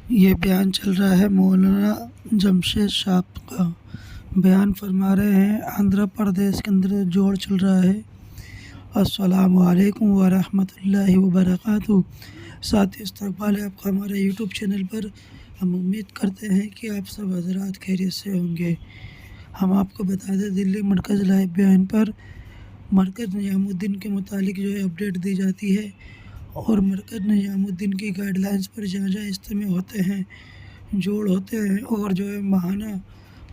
یہ بیان چل رہا ہے مولانا جمشید صاحب کا۔ بیان فرما رہے ہیں آندھرا پردیش کے اندر جوڑ چل رہا ہے۔ السلام علیکم ورحمۃ اللہ وبرکاتہ۔ ساتھی استقبال ہے آپ کا ہمارے یوٹیوب چینل پر۔ ہم امید کرتے ہیں کہ آپ سب حضرات خیریت سے ہوں گے۔ ہم آپ کو بتا دیں دلی مرکز لائیو بیان پر مرکز نظام الدین کے متعلق اپڈیٹ دی جاتی ہے، اور مرکز نظام الدین کی گائیڈ لائنز پر جہاں جہاں اجتماع ہوتے ہیں، جوڑ ہوتے ہیں، اور ماہانہ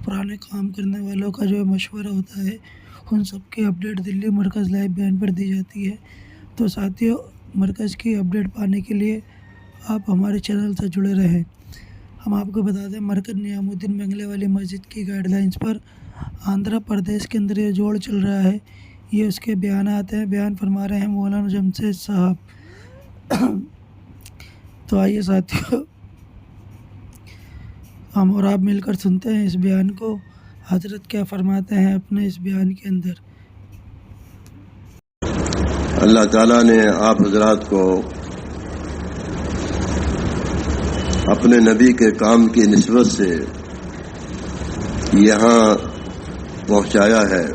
پرانے کام کرنے والوں کا مشورہ ہوتا ہے، ان سب کی اپڈیٹ دلی مرکز لائیو بیان پر دی جاتی ہے۔ تو ساتھیوں، مرکز کی اپڈیٹ پانے کے لیے آپ ہمارے چینل سے جڑے رہیں۔ ہم آپ کو بتا دیں مرکز نظام الدین بنگلے والی مسجد کی گائیڈ لائنز پر آندھرا پردیش کے اندر یہ جوڑ چل رہا ہے، یہ اس کے بیانات ہیں۔ بیان فرما رہے ہیں مولانا جمشید صاحب۔ تو آئیے ساتھیوں، ہم اور آپ مل کر سنتے ہیں اس بیان کو، حضرت کیا فرماتے ہیں اپنے اس بیان کے اندر۔ اللہ تعالیٰ نے آپ حضرات کو اپنے نبی کے کام کی نسبت سے یہاں پہنچایا ہے۔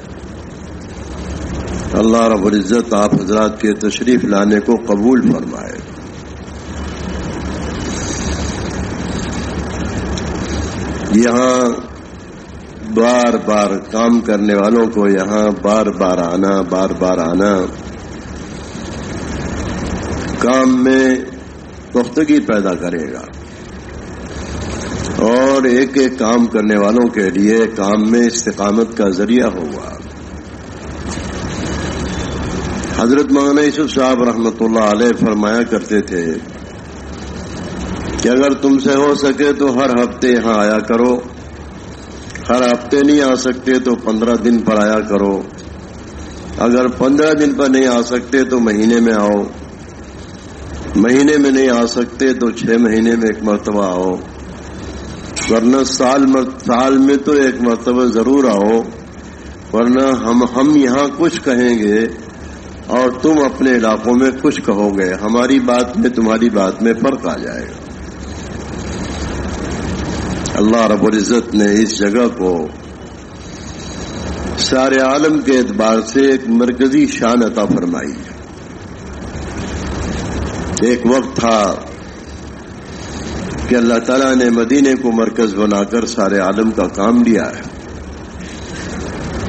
اللہ رب العزت آپ حضرات کے تشریف لانے کو قبول فرمائے۔ یہاں بار بار کام کرنے والوں کو یہاں بار بار آنا کام میں پختگی پیدا کرے گا، اور ایک ایک کام کرنے والوں کے لیے کام میں استقامت کا ذریعہ ہوگا۔ حضرت مولانا یوسف صاحب رحمۃ اللہ علیہ فرمایا کرتے تھے کہ اگر تم سے ہو سکے تو ہر ہفتے یہاں آیا کرو، ہر ہفتے نہیں آ سکتے تو 15 دن پر آیا کرو، اگر 15 دن پر نہیں آ سکتے تو مہینے میں آؤ، مہینے میں نہیں آ سکتے تو 6 مہینے میں ایک مرتبہ آؤ، ورنہ سال میں تو ایک مرتبہ ضرور آؤ، ورنہ ہم یہاں کچھ کہیں گے اور تم اپنے علاقوں میں کچھ کہو گے، ہماری بات میں تمہاری بات میں فرق آ جائے گا۔ اللہ رب العزت نے اس جگہ کو سارے عالم کے اعتبار سے ایک مرکزی شان عطا فرمائی۔ ایک وقت تھا کہ اللہ تعالیٰ نے مدینے کو مرکز بنا کر سارے عالم کا کام لیا ہے۔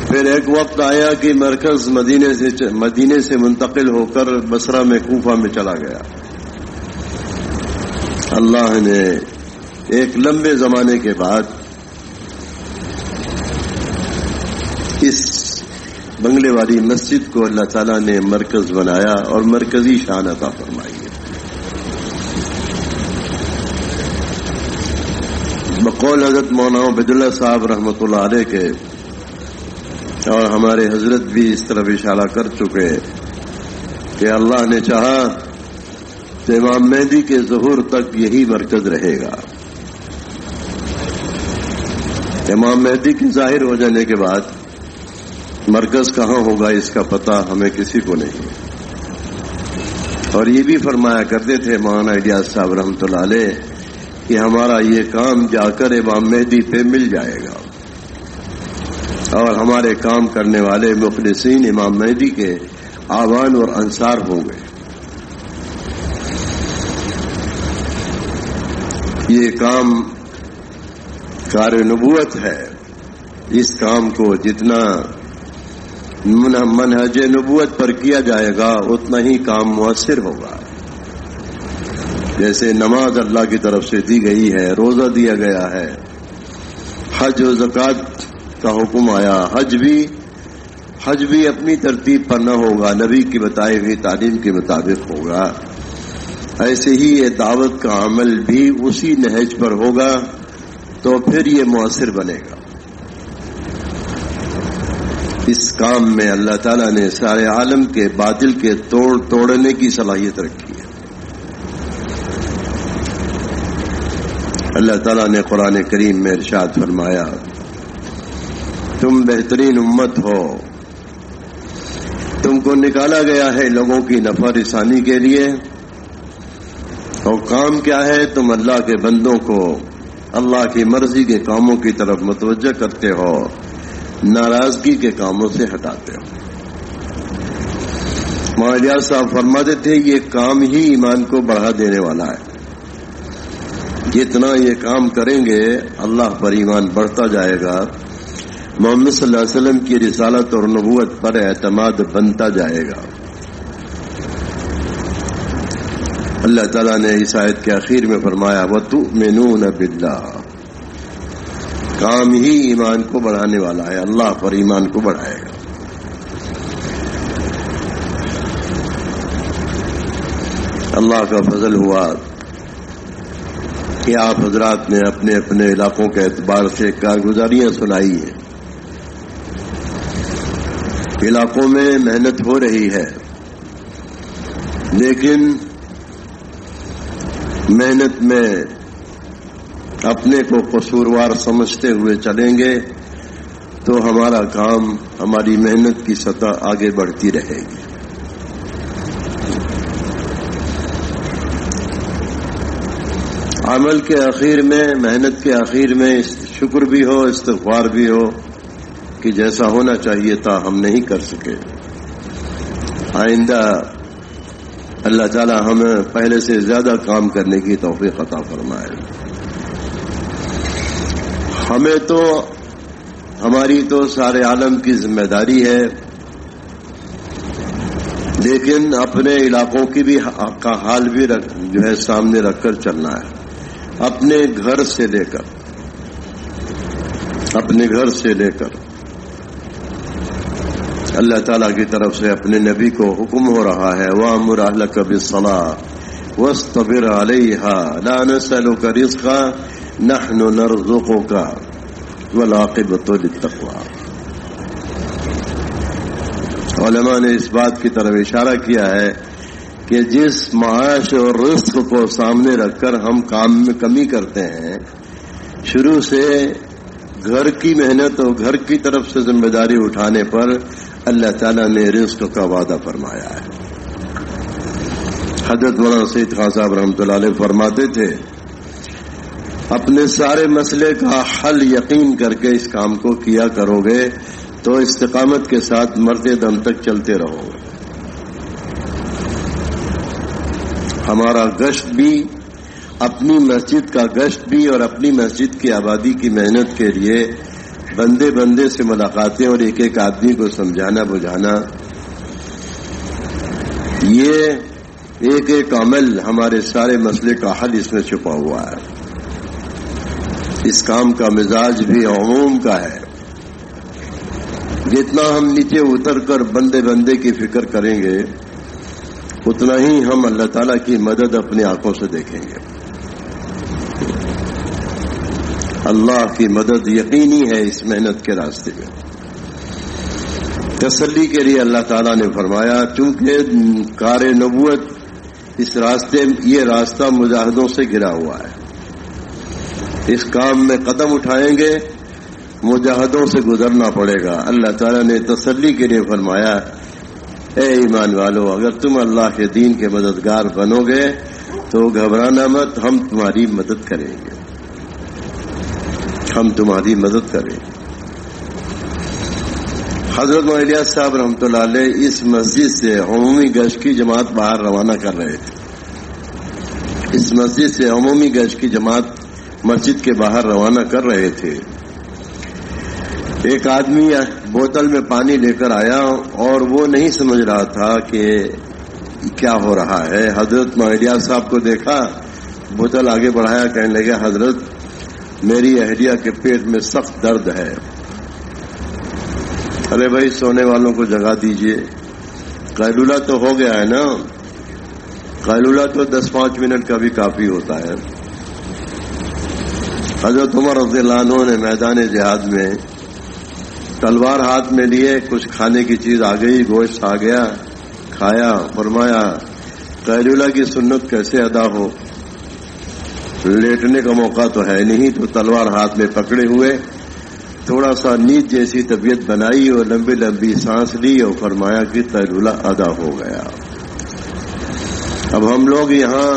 پھر ایک وقت آیا کہ مرکز مدینے سے منتقل ہو کر بصرہ میں کوفہ میں چلا گیا۔ اللہ نے ایک لمبے زمانے کے بعد اس بنگلے والی مسجد کو اللہ تعالیٰ نے مرکز بنایا اور مرکزی شان عطا فرمائی ہے۔ بقول حضرت مولانا عبید اللہ صاحب رحمۃ اللہ علیہ کے، اور ہمارے حضرت بھی اس طرف اشارہ کر چکے کہ اللہ نے چاہا تو امام مہدی کے ظہور تک یہی مرکز رہے گا۔ امام مہدی کے ظاہر ہو جانے کے بعد مرکز کہاں ہوگا اس کا پتہ ہمیں کسی کو نہیں۔ اور یہ بھی فرمایا کرتے تھے مولانا الیاس صاحب رحمۃ اللہ علیہ کہ ہمارا یہ کام جا کر امام مہدی پہ مل جائے گا، اور ہمارے کام کرنے والے مخلصین امام مہدی کے آوان اور انصار ہوں گے۔ یہ کام کار نبوت ہے، اس کام کو جتنا منہج نبوت پر کیا جائے گا اتنا ہی کام مؤثر ہوگا۔ جیسے نماز اللہ کی طرف سے دی گئی ہے، روزہ دیا گیا ہے، حج و زکوٰۃ کا حکم آیا، حج بھی اپنی ترتیب پر نہ ہوگا، نبی کی بتائی ہوئی تعلیم کے مطابق ہوگا۔ ایسے ہی یہ دعوت کا عمل بھی اسی نہج پر ہوگا تو پھر یہ مؤثر بنے گا۔ اس کام میں اللہ تعالیٰ نے سارے عالم کے باطل کے توڑنے کی صلاحیت رکھی ہے۔ اللہ تعالیٰ نے قرآن کریم میں ارشاد فرمایا، تم بہترین امت ہو، تم کو نکالا گیا ہے لوگوں کی نفع رسانی کے لیے، اور کام کیا ہے؟ تم اللہ کے بندوں کو اللہ کی مرضی کے کاموں کی طرف متوجہ کرتے ہو، ناراضگی کے کاموں سے ہٹاتے ہو۔ مولانا صاحب فرماتے تھے یہ کام ہی ایمان کو بڑھا دینے والا ہے۔ جتنا یہ کام کریں گے اللہ پر ایمان بڑھتا جائے گا، محمد صلی اللہ علیہ وسلم کی رسالت اور نبوت پر اعتماد بنتا جائے گا۔ اللہ تعالیٰ نے اس آیت کے آخر میں فرمایا وَتُؤْمِنُونَ بِاللَّهِ، کام ہی ایمان کو بڑھانے والا ہے، اللہ پر ایمان کو بڑھائے گا۔ اللہ کا فضل ہوا کہ آپ حضرات نے اپنے اپنے علاقوں کے اعتبار سے کارگزاریاں سنائی ہیں۔ علاقوں میں محنت ہو رہی ہے، لیکن محنت میں اپنے کو قصوروار سمجھتے ہوئے چلیں گے تو ہمارا کام، ہماری محنت کی سطح آگے بڑھتی رہے گی۔ عمل کے آخر میں، محنت کے آخر میں شکر بھی ہو، استغفار بھی ہو کہ جیسا ہونا چاہیے تھا ہم نہیں کر سکے، آئندہ اللہ تعالی ہمیں پہلے سے زیادہ کام کرنے کی توفیق عطا فرمائے۔ ہمیں تو، ہماری تو سارے عالم کی ذمہ داری ہے، لیکن اپنے علاقوں کی بھی کا حال بھی جو ہے سامنے رکھ کر چلنا ہے، اپنے گھر سے لے کر، اپنے گھر سے لے کر اللہ تعالیٰ کی طرف سے اپنے نبی کو حکم ہو رہا ہے وَأْمُرْ أَهْلَكَ بِالصَّلَاةِ وَاصْطَبِرْ عَلَيْهَا لَا نَسْأَلُكَ رِزْقًا نَحْنُ نَرْزُقُكَ وَالْعَاقِبَةُ لِلتَّقْوَىٰ۔ علماء نے اس بات کی طرف اشارہ کیا ہے کہ جس معاش اور رزق کو سامنے رکھ کر ہم کام میں کمی کرتے ہیں، شروع سے گھر کی محنت اور گھر کی طرف سے ذمہ داری اٹھانے پر اللہ تعالیٰ نے رزق کا وعدہ فرمایا ہے۔ حضرت مولانا سید خان صاحب رحمۃ اللہ علیہ فرماتے تھے اپنے سارے مسئلے کا حل یقین کر کے اس کام کو کیا کرو گے تو استقامت کے ساتھ مرتے دم تک چلتے رہو گے۔ ہمارا گشت بھی، اپنی مسجد کا گشت بھی اور اپنی مسجد کی آبادی کی محنت کے لیے بندے بندے سے ملاقاتیں اور ایک ایک آدمی کو سمجھانا بجھانا، یہ ایک ایک عمل ہمارے سارے مسئلے کا حل اس میں چھپا ہوا ہے۔ اس کام کا مزاج بھی عموم کا ہے۔ جتنا ہم نیچے اتر کر بندے بندے کی فکر کریں گے اتنا ہی ہم اللہ تعالیٰ کی مدد اپنی آنکھوں سے دیکھیں گے۔ اللہ کی مدد یقینی ہے اس محنت کے راستے میں۔ تسلی کے لیے اللہ تعالیٰ نے فرمایا چونکہ کار نبوت اس راستے، یہ راستہ مجاہدوں سے گھرا ہوا ہے، اس کام میں قدم اٹھائیں گے مجاہدوں سے گزرنا پڑے گا۔ اللہ تعالیٰ نے تسلی کے لیے فرمایا اے ایمان والو، اگر تم اللہ کے دین کے مددگار بنو گے تو گھبرانا مت، ہم تمہاری مدد کریں گے، ہم تمہاری مدد کریں گے۔ حضرت مولانا صاحب رحمۃ اللہ علیہ اس مسجد سے عمومی گشت کی جماعت باہر روانہ کر رہے تھے، اس مسجد سے عمومی گشت کی جماعت مسجد کے باہر روانہ کر رہے تھے۔ ایک آدمی بوتل میں پانی لے کر آیا اور وہ نہیں سمجھ رہا تھا کہ کیا ہو رہا ہے۔ حضرت مولانا صاحب کو دیکھا، بوتل آگے بڑھایا، کہنے لگا حضرت میری اہلیہ کے پیٹ میں سخت درد ہے۔ ارے بھائی سونے والوں کو جگا دیجئے، قیلولہ تو ہو گیا ہے نا، قیلولہ تو 10-5 منٹ کا بھی کافی ہوتا ہے۔ حضرت عمر رضی اللہ عنہ نے میدان جہاد میں تلوار ہاتھ میں لیے، کچھ کھانے کی چیز آ گئی، گوشت آ گیا، کھایا، فرمایا قیلولہ کی سنت کیسے ادا ہو، لیٹنے کا موقع تو ہے نہیں، تو تلوار ہاتھ میں پکڑے ہوئے تھوڑا سا نیند جیسی طبیعت بنائی اور لمبی لمبی سانس لی اور فرمایا کہ قیلولہ ادا ہو گیا۔ اب ہم لوگ یہاں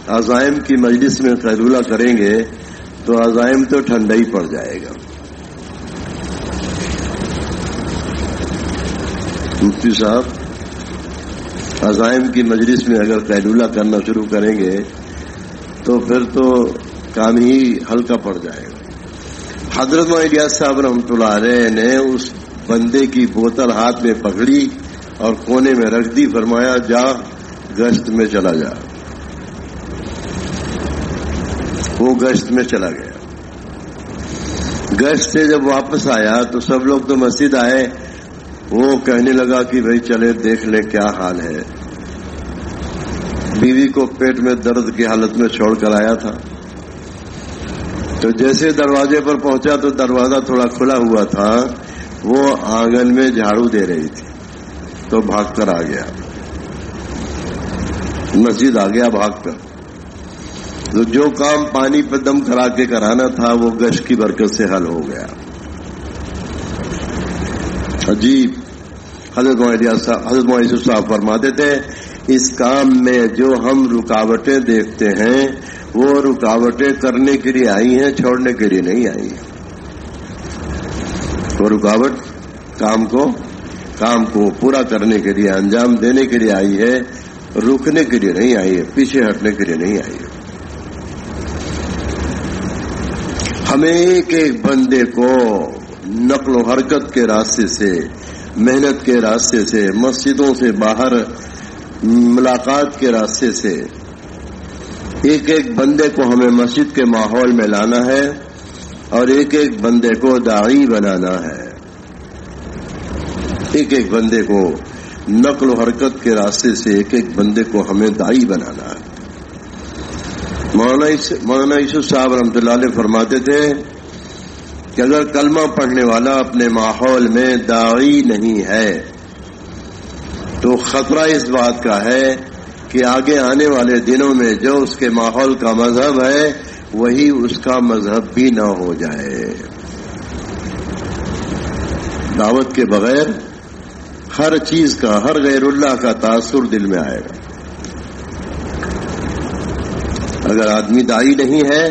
عزائم کی مجلس میں قیلولہ کریں گے تو عزائم تو ٹھنڈا ہی پڑ جائے گا. مفتی صاحب عزائم کی مجلس میں اگر قیلولہ کرنا شروع کریں گے تو پھر تو کام ہی ہلکا پڑ جائے گا. حضرت الیاس صاحب رحمۃ اللہ علیہ نے اس بندے کی بوتل ہاتھ میں پکڑی اور کونے میں رکھ دی. فرمایا جا گشت میں چلا جا. وہ گشت میں چلا گیا. گشت سے جب واپس آیا تو سب لوگ تو مسجد آئے. وہ کہنے لگا کہ بھائی چلے دیکھ لے کیا حال ہے. بیوی کو پیٹ میں درد کی حالت میں چھوڑ کر آیا تھا. تو جیسے دروازے پر پہنچا تو دروازہ تھوڑا کھلا ہوا تھا. وہ آنگن میں جھاڑو دے رہی تھی تو بھاگ کر آ گیا. مسجد آ گیا بھاگ کر. تو جو کام پانی پہ دم کرا کے کرانا تھا وہ گشت کی برکت سے حل ہو گیا. عجیب. حضرت معیز صاحب فرماتے تھے اس کام میں جو ہم رکاوٹیں دیکھتے ہیں وہ رکاوٹیں کرنے کے لیے آئی ہیں, چھوڑنے کے لیے نہیں آئی ہیں. وہ رکاوٹ کام کو پورا کرنے کے لیے, انجام دینے کے لیے آئی ہے, رکنے کے لیے نہیں آئی ہے, پیچھے ہٹنے کے لیے نہیں آئی ہے. ہمیں ایک ایک بندے کو نقل و حرکت کے راستے سے, محنت کے راستے سے, مسجدوں سے باہر ملاقات کے راستے سے ایک ایک بندے کو ہمیں مسجد کے ماحول میں لانا ہے اور ایک ایک بندے کو داعی بنانا ہے. ایک ایک بندے کو نقل و حرکت کے راستے سے ایک ایک بندے کو ہمیں داعی بنانا ہے. مولانا یوسف صاحب رحمۃ اللہ علیہ فرماتے تھے کہ اگر کلمہ پڑھنے والا اپنے ماحول میں داعی نہیں ہے تو خطرہ اس بات کا ہے کہ آگے آنے والے دنوں میں جو اس کے ماحول کا مذہب ہے وہی اس کا مذہب بھی نہ ہو جائے. دعوت کے بغیر ہر چیز کا, ہر غیر اللہ کا تاثر دل میں آئے گا. اگر آدمی داعی نہیں ہے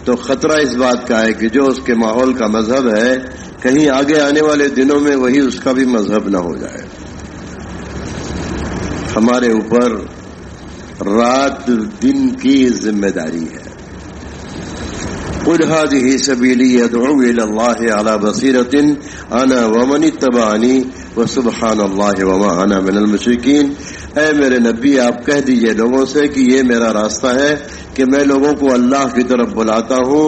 تو خطرہ اس بات کا ہے کہ جو اس کے ماحول کا مذہب ہے کہیں آگے آنے والے دنوں میں وہی اس کا بھی مذہب نہ ہو جائے. ہمارے اوپر رات دن کی ذمہ داری ہے. قل هذه سبيلي ادعو الى الله على بصيرة انا ومن اتبعني وسبحان الله وما انا من المشركين. اے میرے نبی آپ کہہ دیجئے لوگوں سے کہ یہ میرا راستہ ہے کہ میں لوگوں کو اللہ کی طرف بلاتا ہوں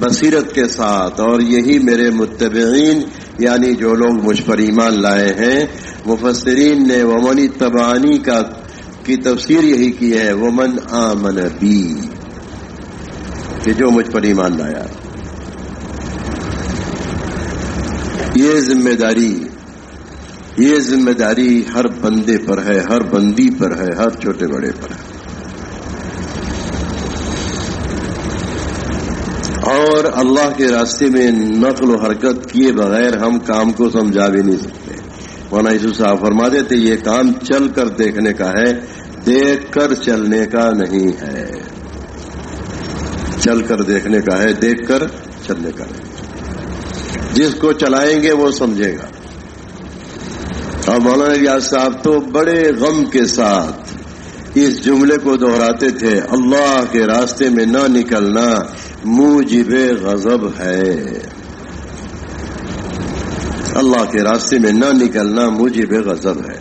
بصیرت کے ساتھ, اور یہی میرے متبعین یعنی جو لوگ مجھ پر ایمان لائے ہیں. مفسرین نے ومن اتبعنی کی تفسیر یہی کی ہے ومن آمن بی, کہ جو مجھ پر ایمان لایا. یہ ذمہ داری ہر بندے پر ہے, ہر بندی پر ہے, ہر چھوٹے بڑے پر ہے. اور اللہ کے راستے میں نقل و حرکت کیے بغیر ہم کام کو سمجھا بھی نہیں سکتے. مولانا یوسف صاحب فرماتے تھے یہ کام چل کر دیکھنے کا ہے, دیکھ کر چلنے کا نہیں ہے. چل کر دیکھنے کا ہے, دیکھ کر چلنے کا نہیں. جس کو چلائیں گے وہ سمجھے گا. اور مولانا الیاس صاحب تو بڑے غم کے ساتھ اس جملے کو دہراتے تھے, اللہ کے راستے میں نہ نکلنا موجب غضب ہے. اللہ کے راستے میں نہ نکلنا موجب غضب ہے.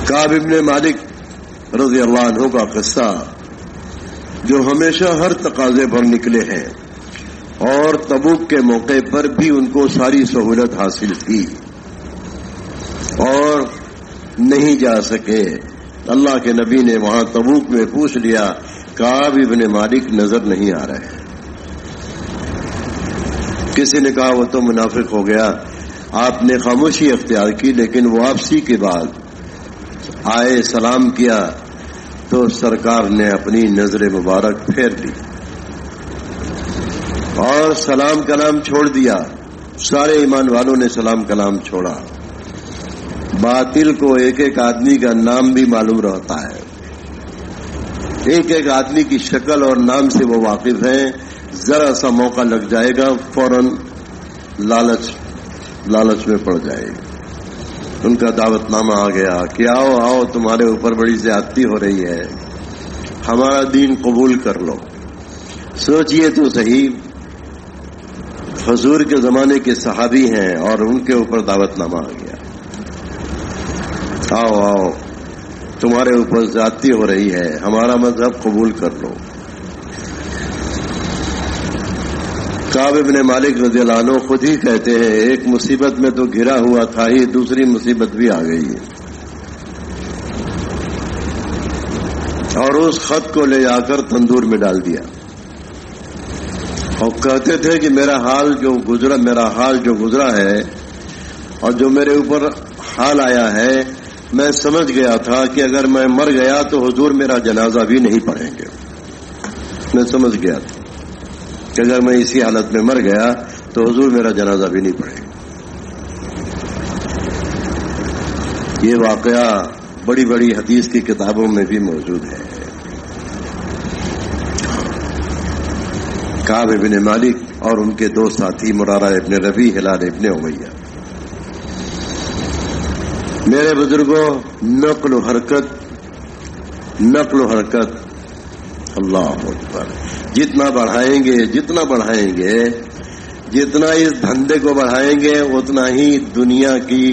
کعب ابن مالک رضی اللہ عنہ کا قصہ جو ہمیشہ ہر تقاضے پر نکلے ہیں اور تبوک کے موقع پر بھی ان کو ساری سہولت حاصل تھی اور نہیں جا سکے. اللہ کے نبی نے وہاں تبوک میں پوچھ لیا کعب ابن مالک نظر نہیں آ رہے. کسی نے کہا وہ تو منافق ہو گیا. آپ نے خاموشی اختیار کی, لیکن واپسی کے بعد آئے, سلام کیا تو سرکار نے اپنی نظر مبارک پھیر لی اور سلام کلام چھوڑ دیا. سارے ایمان والوں نے سلام کلام چھوڑا. باطل کو ایک ایک آدمی کا نام بھی معلوم رہتا ہے، ایک ایک آدمی کی شکل اور نام سے وہ واقف ہیں. ذرا سا موقع لگ جائے گا فوراً لالچ میں پڑ جائے گا. ان کا دعوت نامہ آ گیا کہ آؤ آؤ تمہارے اوپر بڑی زیادتی ہو رہی ہے، ہمارا دین قبول کر لو. سوچئے تو صحیح، حضور کے زمانے کے صحابی ہیں اور ان کے اوپر دعوت نامہ آ گیا، آؤ آؤ تمہارے اوپر زیادتی ہو رہی ہے، ہمارا مذہب قبول کر لو. کعب بن مالک رضی اللہ عنہ خود ہی کہتے ہیں ایک مصیبت میں تو گھرا ہوا تھا ہی، دوسری مصیبت بھی آ گئی ہے. اور اس خط کو لے جا کر تندور میں ڈال دیا اور کہتے تھے کہ میرا حال جو گزرا ہے اور جو میرے اوپر حال آیا ہے، میں سمجھ گیا تھا کہ اگر میں مر گیا تو حضور میرا جنازہ بھی نہیں پڑھیں گے. میں سمجھ گیا تھا کہ اگر میں اسی حالت میں مر گیا تو حضور میرا جنازہ بھی نہیں پڑھیں گے. یہ واقعہ بڑی بڑی حدیث کی کتابوں میں بھی موجود ہے. کعب بن مالک اور ان کے دو ساتھی مرارہ ابن ربیع، ہلال ابن امیہ. میرے بزرگوں، نقل و حرکت اللہ اکبر، جتنا بڑھائیں گے جتنا اس دھندے کو بڑھائیں گے اتنا ہی دنیا کی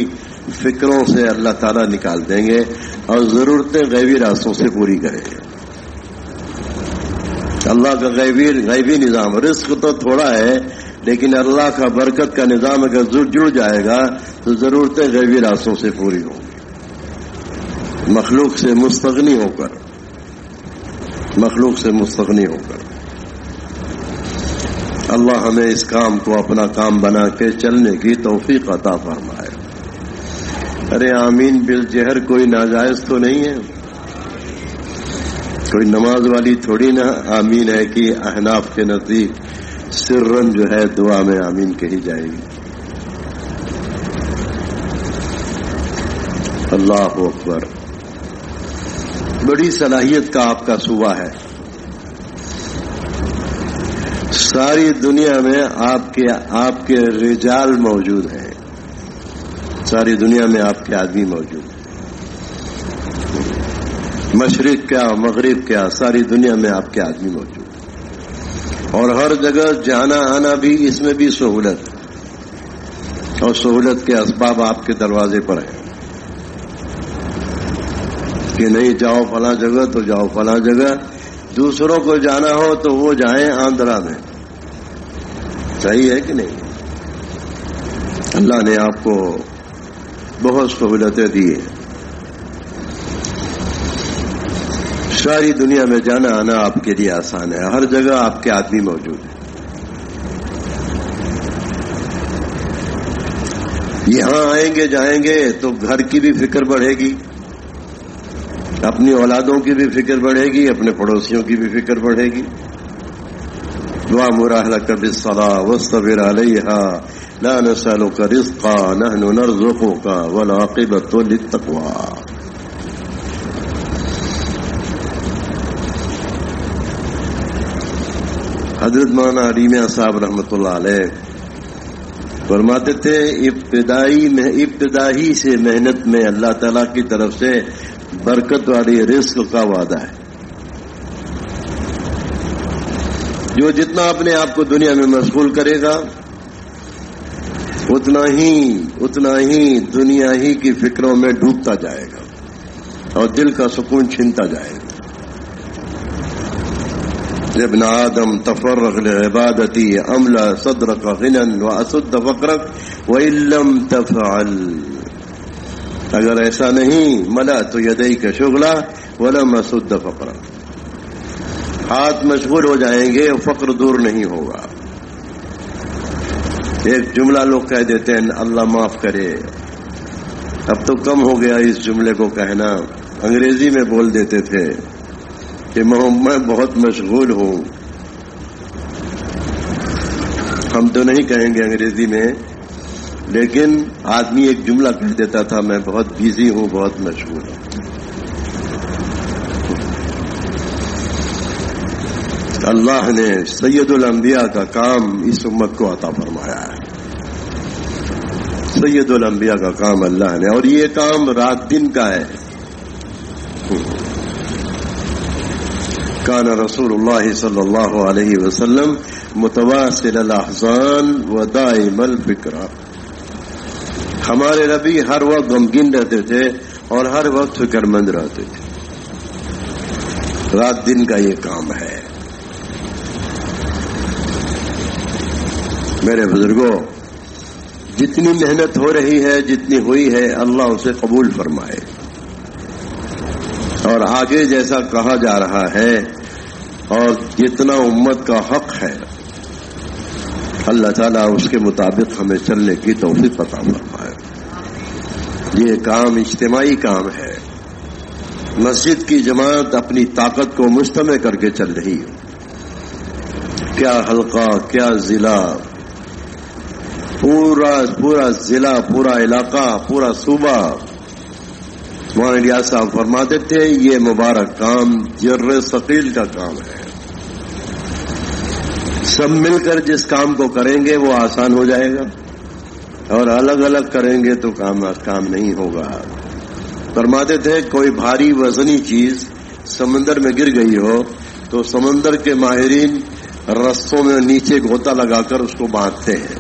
فکروں سے اللہ تعالیٰ نکال دیں گے اور ضرورتیں غیبی راستوں سے پوری کریں گے. اللہ کا غیبی نظام، رزق تو تھوڑا ہے لیکن اللہ کا برکت کا نظام اگر جڑ جائے گا تو ضرورتیں غیبی راستوں سے پوری ہوں گی، مخلوق سے مستغنی ہو کر. اللہ ہمیں اس کام کو اپنا کام بنا کے چلنے کی توفیق عطا فرمائے. ارے آمین بالجہر کوئی ناجائز تو نہیں ہے، کوئی نماز والی تھوڑی نہ آمین ہے کہ احناف کے نزدیک سرن جو ہے دعا میں آمین کہی جائے گی. اللہ اکبر، بڑی صلاحیت کا آپ کا صوبہ ہے. ساری دنیا میں آپ کے رجال موجود ہیں، ساری دنیا میں آپ کے آدمی موجود ہیں. مشرق کیا مغرب کیا، ساری دنیا میں آپ کے آدمی موجود ہیں. اور ہر جگہ جانا آنا بھی، اس میں بھی سہولت، اور سہولت کے اسباب آپ کے دروازے پر ہیں کہ نہیں جاؤ فلاں جگہ تو جاؤ فلاں جگہ. دوسروں کو جانا ہو تو وہ جائیں آندھرا میں. صحیح ہے کہ نہیں؟ اللہ نے آپ کو بہت سہولتیں دی ہیں. ساری دنیا میں جانا آنا آپ کے لیے آسان ہے، ہر جگہ آپ کے آدمی موجود ہیں. یہاں آئیں گے جائیں گے تو گھر کی بھی فکر بڑھے گی، اپنی اولادوں کی بھی فکر بڑھے گی، اپنے پڑوسیوں کی بھی فکر بڑھے گی. وَأْمُرْ أَهْلَكَ بِالصَّلَاةِ وَاصْطَبِرْ عَلَيْهَا لَا نَسْأَلُكَ رِزْقًا نَحْنُ نَرْزُقُكَ وَالْعَاقِبَةُ لِلتَّقْوَىٰ. حضرت مولانا علی میاں صاحب رحمۃ اللہ علیہ فرماتے تھے ابتدائی سے محنت میں اللہ تعالیٰ کی طرف سے برکت والی رزق کا وعدہ ہے. جو جتنا اپنے آپ کو دنیا میں مشغول کرے گا اتنا ہی دنیا ہی کی فکروں میں ڈوبتا جائے گا اور دل کا سکون چھنتا جائے گا. ابن آدم تفرغ لعبادتی املا صدرک غنا واسد فقرک وان لم تفعل. اگر ایسا نہیں ملا تو یدیک شغلا ولم اسد فقرک. ہاتھ مشغول ہو جائیں گے، فقر دور نہیں ہوگا. ایک جملہ لوگ کہہ دیتے ہیں اللہ معاف کرے، اب تو کم ہو گیا اس جملے کو کہنا. انگریزی میں بول دیتے تھے کہ میں بہت مشغول ہوں. ہم تو نہیں کہیں گے انگریزی میں لیکن آدمی ایک جملہ کہہ دیتا تھا میں بہت بزی ہوں، بہت مشغول ہوں۔ اللہ نے سید الانبیاء کا کام اس امت کو عطا فرمایا ہے۔ سید الانبیاء کا کام اللہ نے، اور یہ کام رات دن کا ہے۔ کان رسول اللہ صلی اللہ علیہ وسلم متواصل الاحزان و دائم الفکرہ، ہمارے نبی ہر وقت غمگین رہتے تھے اور ہر وقت فکر مند رہتے تھے۔ رات دن کا یہ کام ہے۔ میرے بزرگوں، جتنی محنت ہو رہی ہے، جتنی ہوئی ہے، اللہ اسے قبول فرمائے، اور آگے جیسا کہا جا رہا ہے اور جتنا امت کا حق ہے، اللہ تعالیٰ اس کے مطابق ہمیں چلنے کی توفیق عطا فرمائے۔ یہ کام اجتماعی کام ہے۔ مسجد کی جماعت اپنی طاقت کو مجتمع کر کے چل رہی ہے۔ کیا حلقہ، کیا ضلع، پورا ضلع، پورا علاقہ، پورا صوبہ۔ مولانا الیاس صاحب فرماتے تھے یہ مبارک کام جر ثقیل کا کام ہے۔ سب مل کر جس کام کو کریں گے وہ آسان ہو جائے گا، اور الگ الگ کریں گے تو کام نہیں ہوگا۔ فرماتے تھے کوئی بھاری وزنی چیز سمندر میں گر گئی ہو تو سمندر کے ماہرین رستوں میں نیچے گوتا لگا کر اس کو باندھتے ہیں،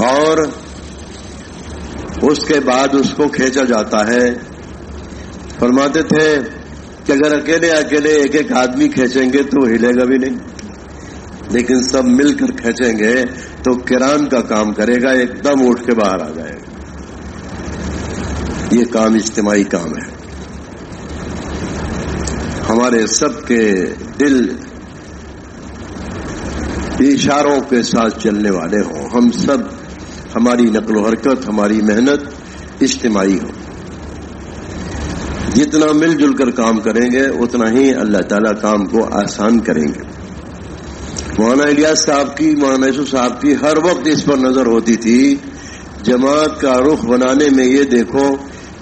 اور اس کے بعد اس کو کھینچا جاتا ہے۔ فرماتے تھے کہ اگر اکیلے ایک ایک آدمی کھینچیں گے تو ہلے گا بھی نہیں، لیکن سب مل کر کھینچیں گے تو کران کا کام کرے گا، ایک دم اٹھ کے باہر آ جائے گا۔ یہ کام اجتماعی کام ہے۔ ہمارے سب کے دل اشاروں کے ساتھ چلنے والے ہوں، ہم سب، ہماری نقل و حرکت، ہماری محنت اجتماعی ہو۔ جتنا مل جل کر کام کریں گے اتنا ہی اللہ تعالیٰ کام کو آسان کریں گے۔ مولانا الیاس صاحب کی، مولانا یوسف صاحب کی ہر وقت اس پر نظر ہوتی تھی، جماعت کا رخ بنانے میں یہ دیکھو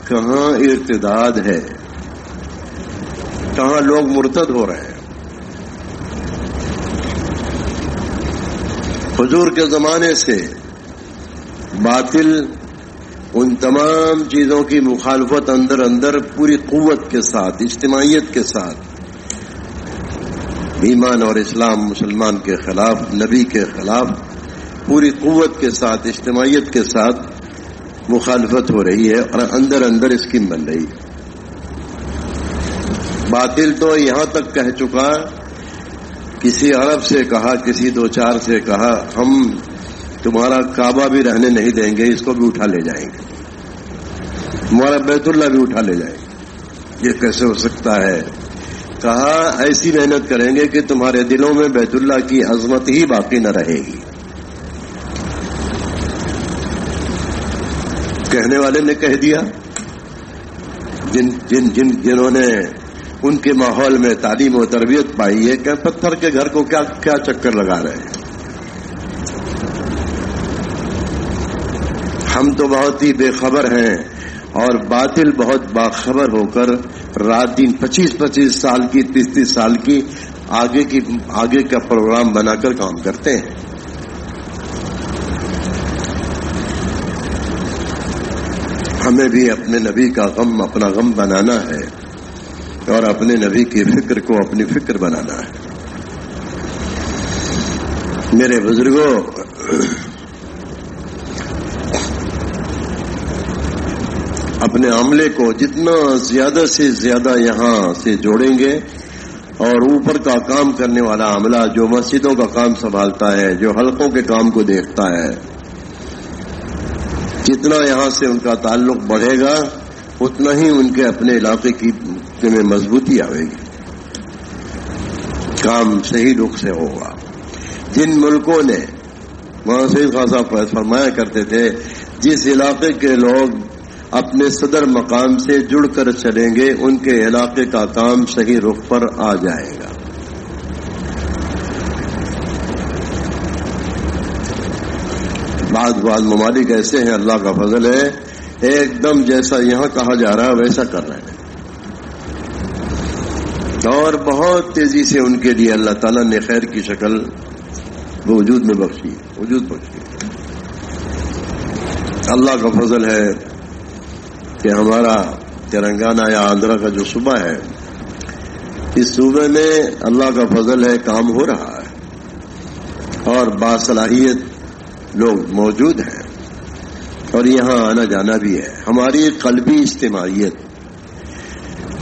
کہاں ارتداد ہے، کہاں لوگ مرتد ہو رہے ہیں۔ حضور کے زمانے سے باطل ان تمام چیزوں کی مخالفت اندر پوری قوت کے ساتھ، اجتماعیت کے ساتھ، ایمان اور اسلام مسلمان کے خلاف، نبی کے خلاف پوری قوت کے ساتھ، اجتماعیت کے ساتھ مخالفت ہو رہی ہے، اور اندر اسکیم بن رہی ہے۔ باطل تو یہاں تک کہہ چکا، کسی عرب سے کہا، کسی دو چار سے کہا ہم تمہارا کعبہ بھی رہنے نہیں دیں گے، اس کو بھی اٹھا لے جائیں گے، تمہارا بیت اللہ بھی اٹھا لے جائیں گے۔ یہ کیسے ہو سکتا ہے؟ کہا ایسی محنت کریں گے کہ تمہارے دلوں میں بیت اللہ کی عظمت ہی باقی نہ رہے گی۔ کہنے والے نے کہہ دیا، جنہوں نے ان کے ماحول میں تعلیم و تربیت پائی ہے کہ پتھر کے گھر کو کیا چکر لگا رہے ہیں، ہم تو بہت ہی بے خبر ہیں، اور باطل بہت باخبر ہو کر رات دن 25 سال کی، 30 سال کی آگے کا پروگرام بنا کر کام کرتے ہیں۔ ہمیں بھی اپنے نبی کا غم اپنا غم بنانا ہے، اور اپنے نبی کی فکر کو اپنی فکر بنانا ہے۔ میرے بزرگوں، اپنے عملے کو جتنا زیادہ سے زیادہ یہاں سے جوڑیں گے، اور اوپر کا کام کرنے والا عملہ جو مسجدوں کا کام سنبھالتا ہے، جو حلقوں کے کام کو دیکھتا ہے، جتنا یہاں سے ان کا تعلق بڑھے گا اتنا ہی ان کے اپنے علاقے کی میں مضبوطی آئے گی، کام صحیح رخ سے ہوگا۔ جن ملکوں نے، مولانا سید خان صاحب فرمایا کرتے تھے، جس علاقے کے لوگ اپنے صدر مقام سے جڑ کر چلیں گے ان کے علاقے کا کام صحیح رخ پر آ جائے گا۔ بعض ممالک ایسے ہیں اللہ کا فضل ہے ایک دم جیسا یہاں کہا جا رہا ہے ویسا کر رہے ہیں، اور بہت تیزی سے ان کے لیے اللہ تعالیٰ نے خیر کی شکل وجود میں بخشی، وجود بخشی۔ اللہ کا فضل ہے کہ ہمارا تلنگانہ یا آندھرا کا جو صوبہ ہے، اس صوبے میں اللہ کا فضل ہے کام ہو رہا ہے اور باصلاحیت لوگ موجود ہیں اور یہاں آنا جانا بھی ہے۔ ہماری قلبی اجتماعیت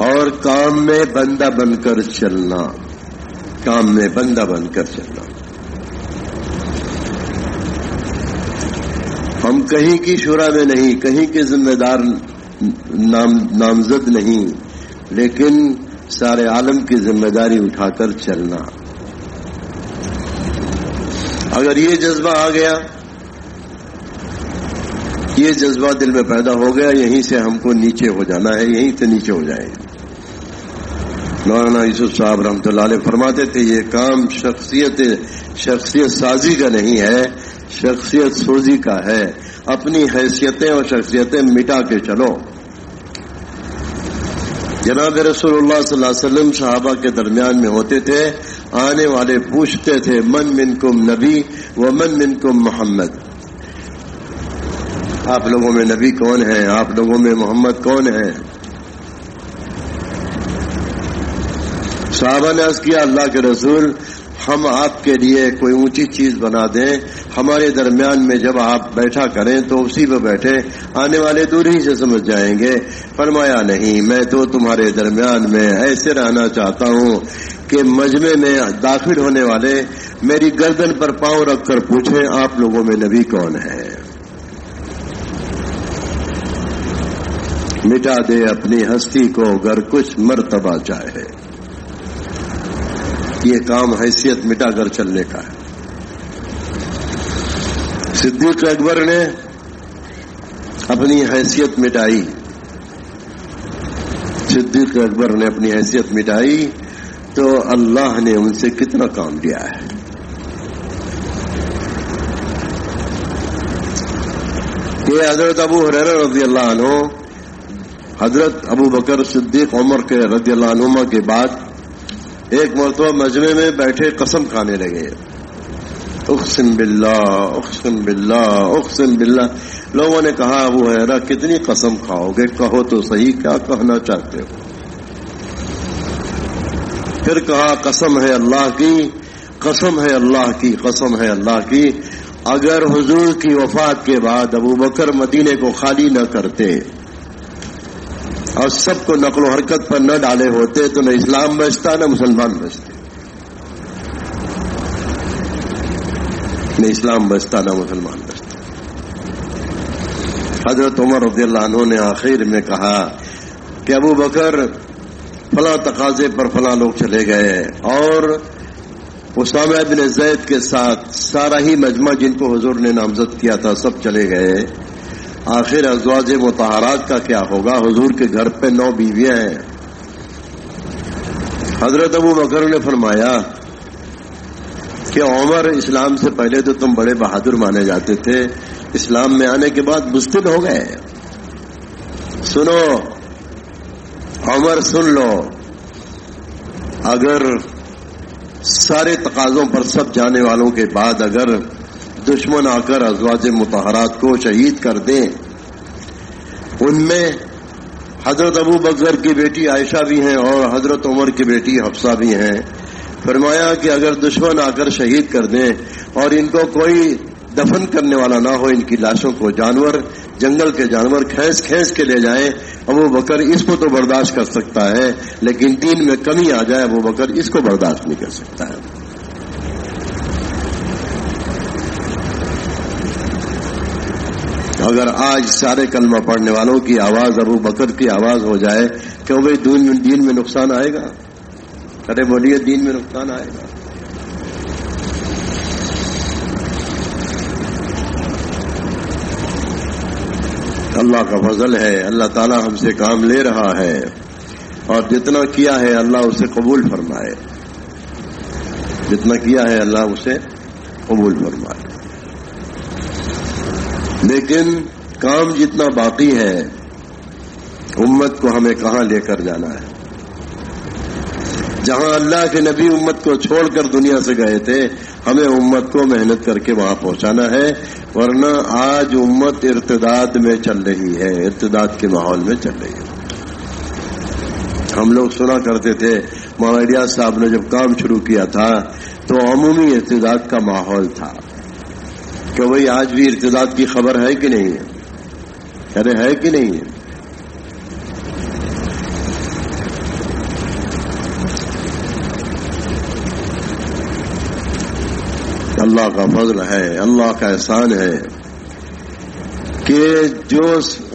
اور کام میں بندہ بن کر چلنا، کام میں بندہ بن کر چلنا۔ ہم کہیں کی شورا میں نہیں، کہیں کے ذمہ دار نامزد نہیں، لیکن سارے عالم کی ذمہ داری اٹھا کر چلنا۔ اگر یہ جذبہ آ گیا، یہ جذبہ دل میں پیدا ہو گیا، یہیں سے ہم کو نیچے ہو جانا ہے، یہیں سے نیچے ہو جائیں گے۔ مولانا یوسف صاحب رحمۃ اللہ علیہ فرماتے تھے یہ کام شخصیت سازی کا نہیں ہے، شخصیت سوزی کا ہے۔ اپنی حیثیتیں اور شخصیتیں مٹا کے چلو۔ جناب رسول اللہ صلی اللہ علیہ وسلم صحابہ کے درمیان میں ہوتے تھے، آنے والے پوچھتے تھے من منکم نبی و من منکم محمد، آپ لوگوں میں نبی کون ہے، آپ لوگوں میں محمد کون ہے؟ صحابہ نے عرض کیا اللہ کے رسول ہم آپ کے لیے کوئی اونچی چیز بنا دیں، ہمارے درمیان میں جب آپ بیٹھا کریں تو اسی پہ بیٹھے، آنے والے دور ہی سے سمجھ جائیں گے۔ فرمایا نہیں، میں تو تمہارے درمیان میں ایسے رہنا چاہتا ہوں کہ مجمع میں داخل ہونے والے میری گردن پر پاؤں رکھ کر پوچھیں آپ لوگوں میں نبی کون ہے۔ مٹا دے اپنی ہستی کو گر کچھ مرتبہ چاہے، یہ کام حیثیت مٹا کر چلنے کا ہے۔ صدیق اکبر نے اپنی حیثیت مٹائی، صدیق اکبر نے اپنی حیثیت مٹائی تو اللہ نے ان سے کتنا کام لیا ہے۔ یہ حضرت ابو ہریرہ رضی اللہ عنہ، حضرت ابو بکر صدیق عمر کے رضی اللہ عنہما کے بعد ایک مرتبہ مجمع میں بیٹھے قسم کھانے لگے، اقسم باللہ اقسم باللہ اقسم باللہ۔ لوگوں نے کہا ابو ہریرہ کتنی قسم کھاؤ گے، کہو تو صحیح کیا کہنا چاہتے ہو؟ پھر کہا قسم ہے اللہ کی، قسم ہے اللہ کی، قسم ہے اللہ کی، اگر حضور کی وفات کے بعد ابو بکر مدینے کو خالی نہ کرتے اور سب کو نقل و حرکت پر نہ ڈالے ہوتے تو نہ اسلام بچتا نہ مسلمان بچتے، نہ اسلام بچتا نہ مسلمان بچتا۔ حضرت عمر رضی اللہ عنہ نے آخر میں کہا کہ ابو بکر فلاں تقاضے پر فلاں لوگ چلے گئے اور اسامہ بن زید کے ساتھ سارا ہی مجمع جن کو حضور نے نامزد کیا تھا سب چلے گئے، آخر ازواج مطہرات کا کیا ہوگا؟ حضور کے گھر پہ 9 بیویاں ہیں۔ حضرت ابو بکر نے فرمایا کہ عمر اسلام سے پہلے تو تم بڑے بہادر مانے جاتے تھے، اسلام میں آنے کے بعد بزدل ہو گئے۔ سنو عمر، سن لو، اگر سارے تقاضوں پر سب جانے والوں کے بعد اگر دشمن آ کر ازواج مطہرات کو شہید کر دیں، ان میں حضرت ابو بکر کی بیٹی عائشہ بھی ہیں اور حضرت عمر کی بیٹی حفصہ بھی ہیں، فرمایا کہ اگر دشمن آ کر شہید کر دیں اور ان کو کوئی دفن کرنے والا نہ ہو، ان کی لاشوں کو جانور، جنگل کے جانور کھینچ کھینچ کے لے جائیں، ابو بکر اس کو تو برداشت کر سکتا ہے، لیکن دین میں کمی آ جائے ابو بکر اس کو برداشت نہیں کر سکتا ہے۔ اگر آج سارے کلمہ پڑھنے والوں کی آواز ابو بکر کی آواز ہو جائے کہ بھائی دین میں نقصان آئے گا؟ ارے بولیے، دین میں نقصان آئے گا۔ اللہ کا فضل ہے، اللہ تعالی ہم سے کام لے رہا ہے اور جتنا کیا ہے اللہ اسے قبول فرمائے، جتنا کیا ہے اللہ اسے قبول فرمائے۔ لیکن کام جتنا باقی ہے امت کو ہمیں کہاں لے کر جانا ہے. جہاں اللہ کے نبی امت کو چھوڑ کر دنیا سے گئے تھے ہمیں امت کو محنت کر کے وہاں پہنچانا ہے، ورنہ آج امت ارتداد میں چل رہی ہے، ارتداد کے ماحول میں چل رہی ہے. ہم لوگ سنا کرتے تھے مولانا ریاض صاحب نے جب کام شروع کیا تھا تو عمومی ارتداد کا ماحول تھا کہ بھئی آج بھی ارتداد کی خبر ہے کہ نہیں ہے؟ ارے ہے کہ نہیں ہے؟ اللہ کا فضل ہے، اللہ کا احسان ہے کہ جو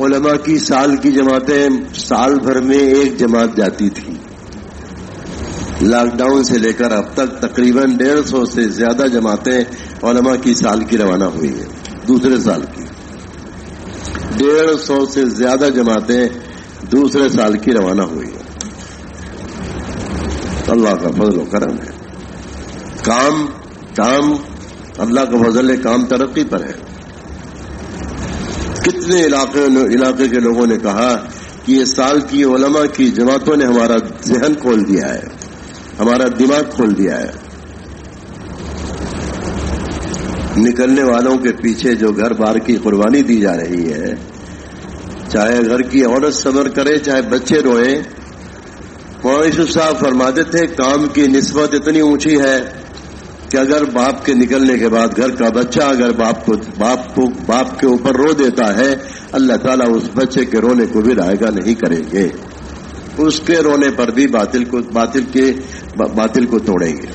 علماء کی سال کی جماعتیں سال بھر میں ایک جماعت جاتی تھی، لاک ڈاؤن سے لے کر اب تک تقریباً 150 سے زیادہ جماعتیں علماء کی سال کی روانہ ہوئی ہیں. دوسرے سال کی 150 سے زیادہ جماعتیں دوسرے سال کی روانہ ہوئی ہیں. اللہ کا فضل و کرم ہے. کام اللہ کا فضل ہے، کام ترقی پر ہے. کتنے علاقے کے لوگوں نے کہا کہ یہ سال کی علماء کی جماعتوں نے ہمارا ذہن کھول دیا ہے، ہمارا دماغ کھول دیا ہے. نکلنے والوں کے پیچھے جو گھر بار کی قربانی دی جا رہی ہے، چاہے گھر کی عورت صبر کرے چاہے بچے روئیں. مولانا یوسف صاحب فرماتے تھے کام کی نسبت اتنی اونچی ہے کہ اگر باپ کے نکلنے کے بعد گھر کا بچہ اگر باپ کے اوپر رو دیتا ہے، اللہ تعالیٰ اس بچے کے رونے کو بھی رائگاں نہیں کریں گے، اس کے رونے پر بھی باطل کو توڑیں گے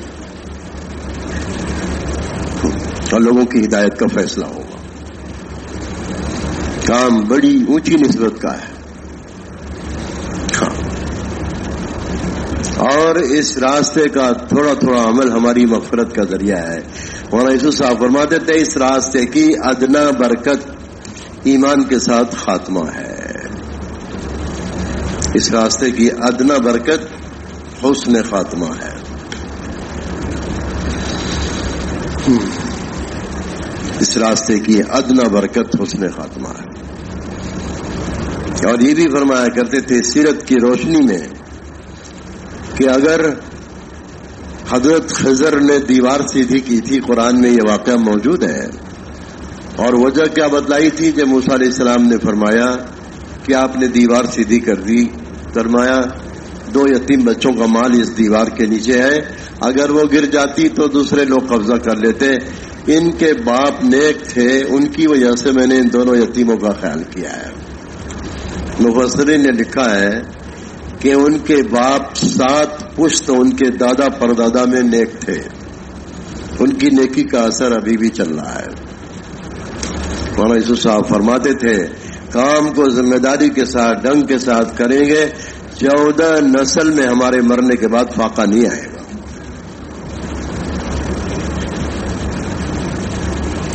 اور لوگوں کی ہدایت کا فیصلہ ہوگا. کام بڑی اونچی نسبت کا ہے. اور اس راستے کا تھوڑا تھوڑا عمل ہماری مغفرت کا ذریعہ ہے. مولانا یوسف صاحب فرماتے تھے اس راستے کی ادنا برکت ایمان کے ساتھ خاتمہ ہے. اس راستے کی ادنا برکت حسن خاتمہ ہے. اس راستے کی ادنا برکت حسن خاتمہ ہے. اور یہ بھی فرمایا کرتے تھے سیرت کی روشنی میں کہ اگر حضرت خضر نے دیوار سیدھی کی تھی، قرآن میں یہ واقعہ موجود ہے، اور وجہ کیا بتلائی تھی جب موسیٰ علیہ السلام نے فرمایا کہ آپ نے دیوار سیدھی کر دی، فرمایا 2 یتیم بچوں کا مال اس دیوار کے نیچے ہے، اگر وہ گر جاتی تو دوسرے لوگ قبضہ کر لیتے، ان کے باپ نیک تھے، ان کی وجہ سے میں نے ان دونوں یتیموں کا خیال کیا ہے. مفسرین نے لکھا ہے کہ ان کے باپ 7 پشت ان کے دادا پردادا میں نیک تھے، ان کی نیکی کا اثر ابھی بھی چل رہا ہے. مولانا یوسف صاحب فرماتے تھے کام کو ذمہ داری کے ساتھ ڈنگ کے ساتھ کریں گے، 14 نسل میں ہمارے مرنے کے بعد فاقہ نہیں آئے گا.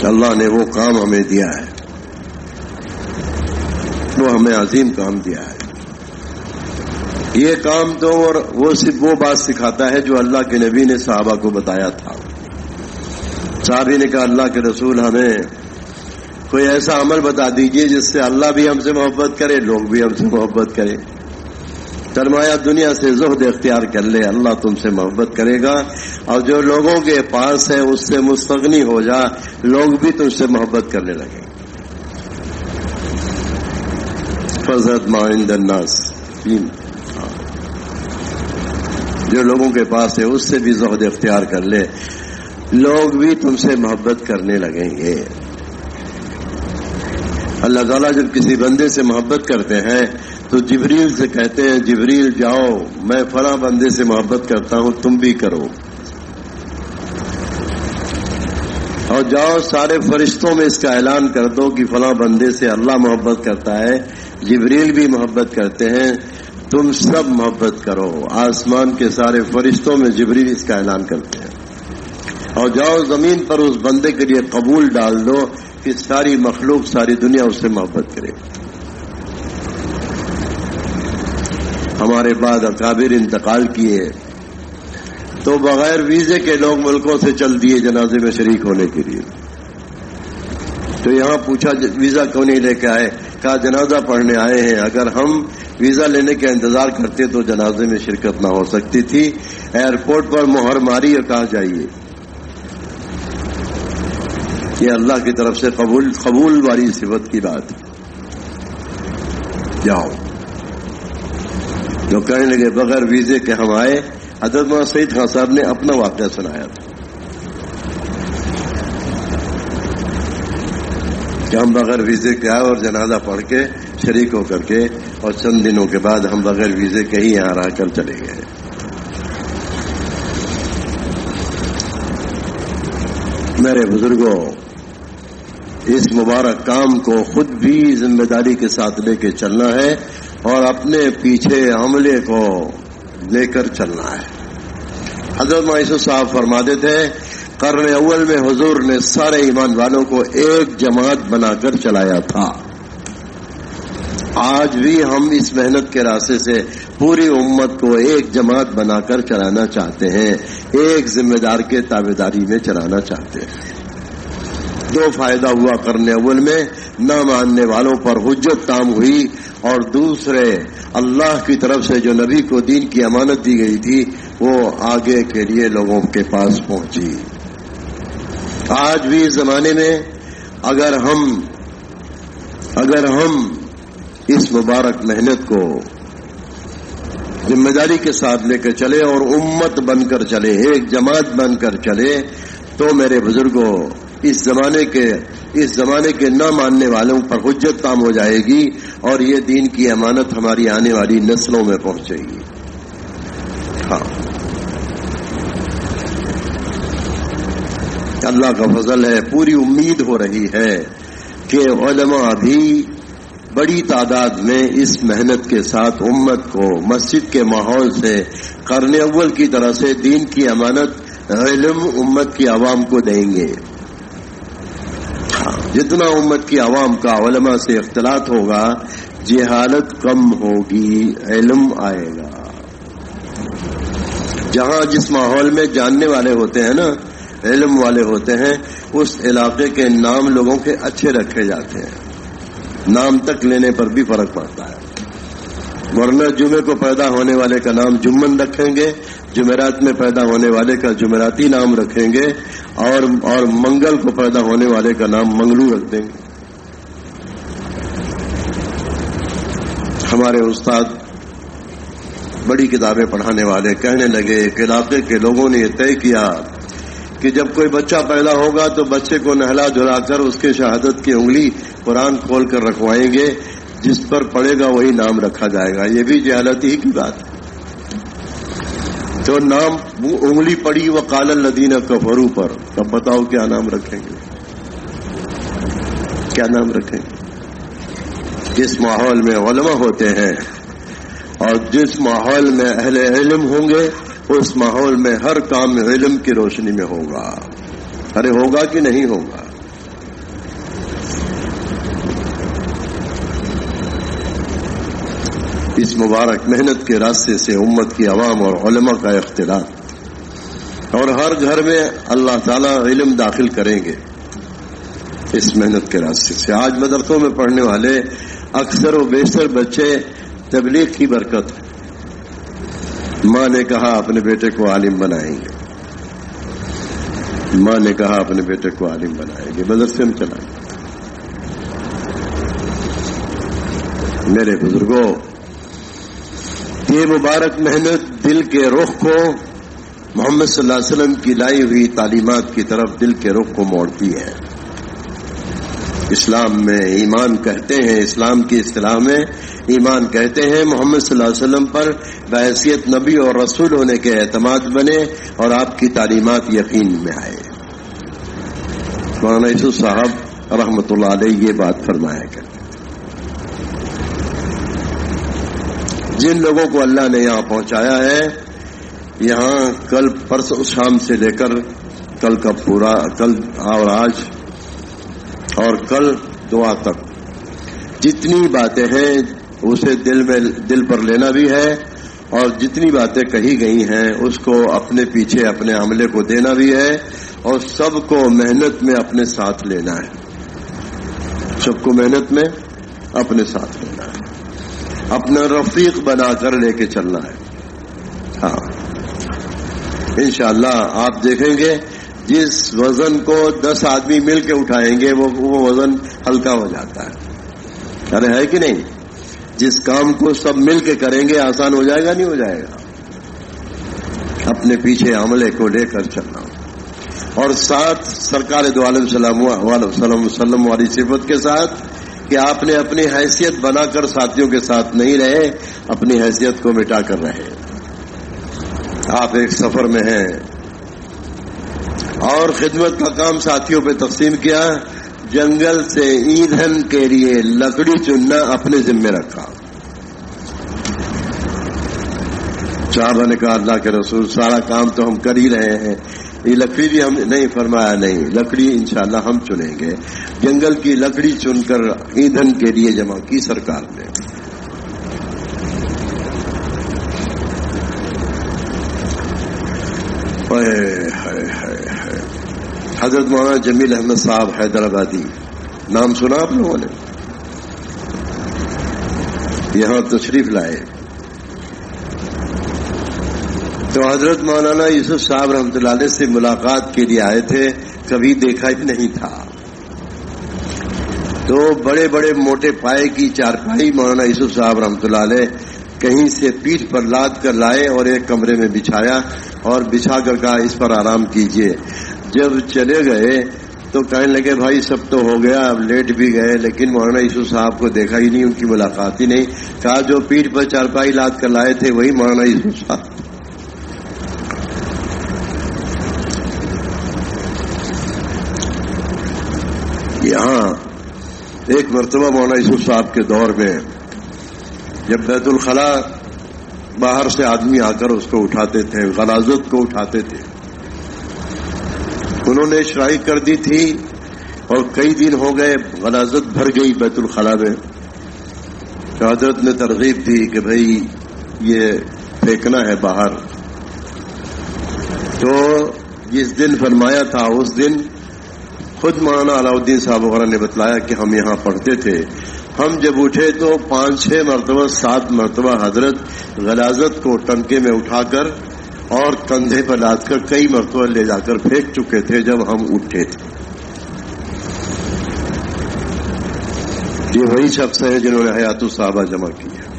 اللہ نے وہ کام ہمیں دیا ہے، وہ ہمیں عظیم کام دیا ہے. یہ کام تو اور وہ صرف وہ بات سکھاتا ہے جو اللہ کے نبی نے صحابہ کو بتایا تھا. صحابی نے کہا اللہ کے رسول ہمیں کوئی ایسا عمل بتا دیجئے جس سے اللہ بھی ہم سے محبت کرے، لوگ بھی ہم سے محبت کریں. فرمایا دنیا سے زہد اختیار کر لے، اللہ تم سے محبت کرے گا، اور جو لوگوں کے پاس ہے اس سے مستغنی ہو جا، لوگ بھی تم سے محبت کرنے لگیں. فضلت ما عند الناس، جو لوگوں کے پاس ہے اس سے بھی زہد اختیار کر لے، لوگ بھی تم سے محبت کرنے لگیں گے. اللہ تعالیٰ جب کسی بندے سے محبت کرتے ہیں تو جبریل سے کہتے ہیں جبریل جاؤ میں فلاں بندے سے محبت کرتا ہوں تم بھی کرو، اور جاؤ سارے فرشتوں میں اس کا اعلان کر دو کہ فلاں بندے سے اللہ محبت کرتا ہے، جبریل بھی محبت کرتے ہیں، تم سب محبت کرو. آسمان کے سارے فرشتوں میں جبریل اس کا اعلان کرتے ہیں. اور جاؤ زمین پر اس بندے کے لیے قبول ڈال دو کہ ساری مخلوق ساری دنیا اس سے محبت کرے. ہمارے بعد اکابر انتقال کیے تو بغیر ویزے کے لوگ ملکوں سے چل دیے جنازے میں شریک ہونے کے لیے. تو یہاں پوچھا ویزا کیوں نہیں لے کے آئے؟ کہا جنازہ پڑھنے آئے ہیں، اگر ہم ویزا لینے کا انتظار کرتے تو جنازے میں شرکت نہ ہو سکتی تھی۔ ایئرپورٹ پر مہر ماری اور کہا جائیے۔ یہ اللہ کی طرف سے قبول والی صفت کی بات ہے، جاؤ۔ جو کہنے لگے بغیر ویزے کے ہم آئے، حضرت مولانا سعید خان صاحب نے اپنا واقعہ سنایا تھا کہ ہم بغیر ویزے کے آئے اور جنازہ پڑھ کے شریک ہو کر کے، اور چند دنوں کے بعد ہم بغیر ویزے کے ہی یہاں رہ کر چلے گئے۔ میرے بزرگوں، اس مبارک کام کو خود بھی ذمہ داری کے ساتھ لے کے چلنا ہے اور اپنے پیچھے عملے کو لے کر چلنا ہے۔ حضرت مائسو صاحب فرماتے تھے قرن اول میں حضور نے سارے ایمان والوں کو ایک جماعت بنا کر چلایا تھا۔ آج بھی ہم اس محنت کے راستے سے پوری امت کو ایک جماعت بنا کر چلانا چاہتے ہیں، ایک ذمہ دار کے تابعداری میں چلانا چاہتے ہیں۔ دو فائدہ ہوا قرن اول میں، نہ ماننے والوں پر حجت تام ہوئی، اور دوسرے اللہ کی طرف سے جو نبی کو دین کی امانت دی گئی تھی وہ آگے کے لیے لوگوں کے پاس پہنچی۔ آج بھی اس زمانے میں اگر ہم اس مبارک محنت کو ذمہ داری کے ساتھ لے کر چلے اور امت بن کر چلے، ایک جماعت بن کر چلے، تو میرے بزرگوں اس زمانے کے نہ ماننے والوں پر حجت تام ہو جائے گی اور یہ دین کی امانت ہماری آنے والی نسلوں میں پہنچے گی۔ ہاں، اللہ کا فضل ہے، پوری امید ہو رہی ہے کہ علماء بھی بڑی تعداد میں اس محنت کے ساتھ امت کو مسجد کے ماحول سے قرن اول کی طرح سے دین کی امانت علم امت کی عوام کو دیں گے۔ جتنا امت کی عوام کا علماء سے اختلاط ہوگا، جہالت کم ہوگی، علم آئے گا۔ جہاں جس ماحول میں جاننے والے ہوتے ہیں نا، علم والے ہوتے ہیں، اس علاقے کے نام لوگوں کے اچھے رکھے جاتے ہیں، نام تک لینے پر بھی فرق پڑتا ہے۔ ورنہ جمعے کو پیدا ہونے والے کا نام جمن رکھیں گے، جمعرات میں پیدا ہونے والے کا جمعراتی نام رکھیں گے، اور منگل کو پیدا ہونے والے کا نام منگلو رکھ دیں گے۔ ہمارے استاد بڑی کتابیں پڑھانے والے کہنے لگے کہ علاقے کے لوگوں نے یہ طے کیا کہ جب کوئی بچہ پیدا ہوگا تو بچے کو نہلا دھلا کر اس کے شہادت کی انگلی قرآن کھول کر رکھوائیں گے، جس پر پڑے گا وہی نام رکھا جائے گا۔ یہ بھی جہالت ہی کی بات ہے۔ تو نام انگلی پڑی وقال الذین کفروا پر، تب بتاؤ کیا نام رکھیں گے، کیا نام رکھیں گے؟ جس ماحول میں علماء ہوتے ہیں اور جس ماحول میں اہل علم ہوں گے، اس ماحول میں ہر کام علم کی روشنی میں ہوگا۔ ارے ہوگا کہ نہیں ہوگا؟ اس مبارک محنت کے راستے سے امت کی عوام اور علماء کا اختلاط، اور ہر گھر میں اللہ تعالیٰ علم داخل کریں گے اس محنت کے راستے سے۔ آج مدرسوں میں پڑھنے والے اکثر و بیشتر بچے تبلیغ کی برکت ہے۔ ماں نے کہا اپنے بیٹے کو عالم بنائیں گے، ماں نے کہا اپنے بیٹے کو عالم بنائیں گے، مدرسے میں چلائیں گے۔ میرے بزرگوں، یہ مبارک محنت دل کے رخ کو محمد صلی اللہ علیہ وسلم کی لائی ہوئی تعلیمات کی طرف دل کے رخ کو موڑتی ہے۔ اسلام میں ایمان کہتے ہیں، اسلام کی اصطلاح میں ایمان کہتے ہیں محمد صلی اللہ علیہ وسلم پر بحیثیت نبی اور رسول ہونے کے اعتماد بنے اور آپ کی تعلیمات یقین میں آئے۔ مولانا یوسف صاحب رحمۃ اللہ علیہ یہ بات فرمایا کرتے، جن لوگوں کو اللہ نے یہاں پہنچایا ہے، یہاں کل پرسوں شام سے لے کر کل کا پورا کل اور آج اور کل دعا تک جتنی باتیں ہیں اسے دل پر لینا بھی ہے، اور جتنی باتیں کہی گئی ہیں اس کو اپنے پیچھے اپنے عملے کو دینا بھی ہے، اور سب کو محنت میں اپنے ساتھ لینا ہے۔ سب کو محنت میں اپنے ساتھ لینا ہے، اپنا رفیق بنا کر لے کے چلنا ہے. ہاں انشاءاللہ آپ دیکھیں گے جس وزن کو 10 آدمی مل کے اٹھائیں گے وہ وزن ہلکا ہو جاتا ہے. ارے ہے کہ نہیں؟ جس کام کو سب مل کے کریں گے آسان ہو جائے گا نہیں ہو جائے گا. اپنے پیچھے عملے کو لے کر چلنا اور ساتھ سرکار دو عالم صلی اللہ علیہ وسلم والی صفت کے ساتھ کہ آپ نے اپنی حیثیت بنا کر ساتھیوں کے ساتھ نہیں رہے، اپنی حیثیت کو مٹا کر رہے. آپ ایک سفر میں ہیں اور خدمت کا کام ساتھیوں پہ تقسیم کیا، جنگل سے ایندھن کے لیے لکڑی چننا اپنے ذمہ رکھا. صحابہ نے کہا اللہ کے رسول سارا کام تو ہم کر ہی رہے ہیں، یہ لکڑی بھی ہم نہیں. فرمایا نہیں، لکڑی انشاءاللہ ہم چنیں گے. جنگل کی لکڑی چن کر ایندھن کے لیے جمع کی سرکار نے. حضرت مولانا جمیل احمد صاحب حیدرآبادی، نام سنا آپ لوگوں نے؟ یہاں تشریف لائے تو حضرت مولانا یوسف صاحب رحمۃ اللہ علیہ سے ملاقات کے لیے آئے تھے، کبھی دیکھا ہی نہیں تھا. تو بڑے بڑے موٹے پائے کی چارپائی مولانا یوسف صاحب رحمۃ اللہ علیہ کہیں سے پیٹھ پر لاد کر لائے اور ایک کمرے میں بچھایا اور بچھا کر کہا اس پر آرام کیجئے. جب چلے گئے تو کہنے لگے بھائی سب تو ہو گیا، اب لیٹ بھی گئے لیکن مولانا یوسف صاحب کو دیکھا ہی نہیں، ان کی ملاقات ہی نہیں. کہا جو پیٹھ پر چارپائی لاد کر لائے تھے وہی مولانا یوسف صاحب. یہاں ایک مرتبہ مولانا یوسف صاحب کے دور میں جب بیت الخلا باہر سے آدمی آ کر اس کو اٹھاتے تھے، غلاظت کو اٹھاتے تھے، انہوں نے شرائع کر دی تھی اور کئی دن ہو گئے غلاظت بھر گئی بیت الخلا میں. تو حضرت نے ترغیب دی کہ بھئی یہ پھینکنا ہے باہر. تو جس دن فرمایا تھا اس دن خود مولانا علاؤ الدین صاحب وغیرہ نے بتلایا کہ ہم یہاں پڑھتے تھے، ہم جب اٹھے تو 5-6 مرتبہ 7 مرتبہ حضرت غلاظت کو ٹنکے میں اٹھا کر اور کندھے پر لاد کر کئی مرتبہ لے جا کر پھینک چکے تھے جب ہم اٹھے تھے. یہ وہی شخص ہے جنہوں نے حیات الصحابہ جمع کی ہے،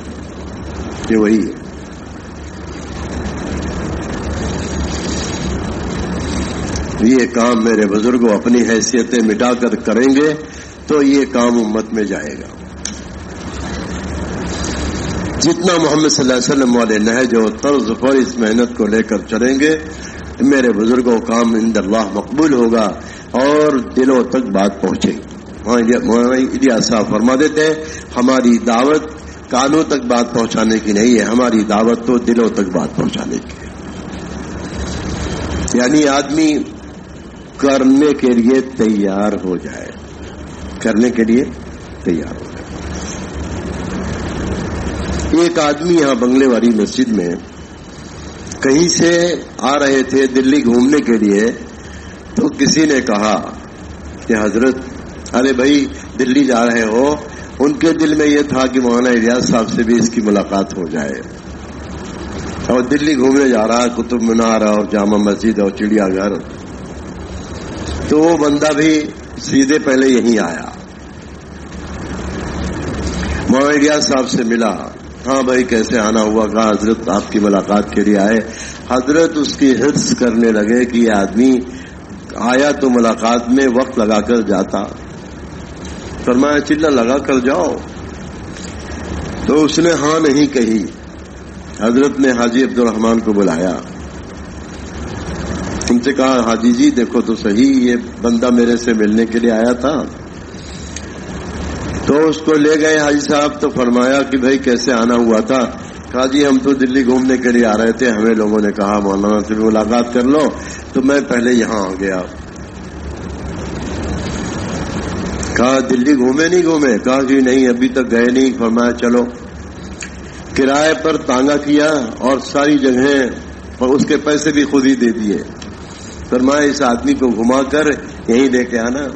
یہ وہی ہے. یہ کام میرے بزرگوں اپنی حیثیتیں مٹا کر کریں گے تو یہ کام امت میں جائے گا. جتنا محمد صلی اللہ علیہ وسلم والے نہج و طرز پر اس محنت کو لے کر چلیں گے میرے بزرگوں کام عند اللہ مقبول ہوگا اور دلوں تک بات پہنچے گی. مولانا الیاس صاحب فرما دیتے ہیں ہماری دعوت کانوں تک بات پہنچانے کی نہیں ہے، ہماری دعوت تو دلوں تک بات پہنچانے کی ہے. یعنی آدمی کرنے کے لیے تیار ہو جائے، کرنے کے لیے تیار ہو جائے. ایک آدمی یہاں بنگلے والی مسجد میں کہیں سے آ رہے تھے دلی گھومنے کے لیے، تو کسی نے کہا کہ حضرت ارے بھائی دلی جا رہے ہو. ان کے دل میں یہ تھا کہ مولانا الیاس صاحب سے بھی اس کی ملاقات ہو جائے، اور دلی گھومنے جا رہا قطب مینار اور جامع مسجد اور چڑیا گھر. تو وہ بندہ بھی سیدھے پہلے یہیں آیا، مولانا الیاس صاحب سے ملا. ہاں بھائی کیسے آنا ہوا؟ کہا حضرت آپ کی ملاقات کے لیے آئے. حضرت اس کی حفظ کرنے لگے کہ یہ آدمی آیا تو ملاقات میں وقت لگا کر جاتا. فرمایا چلا لگا کر جاؤ. تو اس نے ہاں نہیں کہی. حضرت نے حاجی عبد الرحمان کو بلایا، ان سے کہا حاجی جی دیکھو تو صحیح یہ بندہ میرے سے ملنے کے لیے آیا تھا. تو اس کو لے گئے حاجی صاحب. تو فرمایا کہ بھائی کیسے آنا ہوا تھا؟ کہا جی ہم تو دلی گھومنے کے لیے آ رہے تھے، ہمیں لوگوں نے کہا مولانا سے ملاقات کر لو تو میں پہلے یہاں آ گیا. کہا دلی گھومے نہیں گھومے؟ کہا کہ نہیں ابھی تک گئے نہیں. فرمایا چلو. کرائے پر تانگا کیا اور ساری جگہیں اور اس کے پیسے بھی خود ہی دے دیے. فرمایا اس آدمی کو گھما کر یہیں لے کے آنا.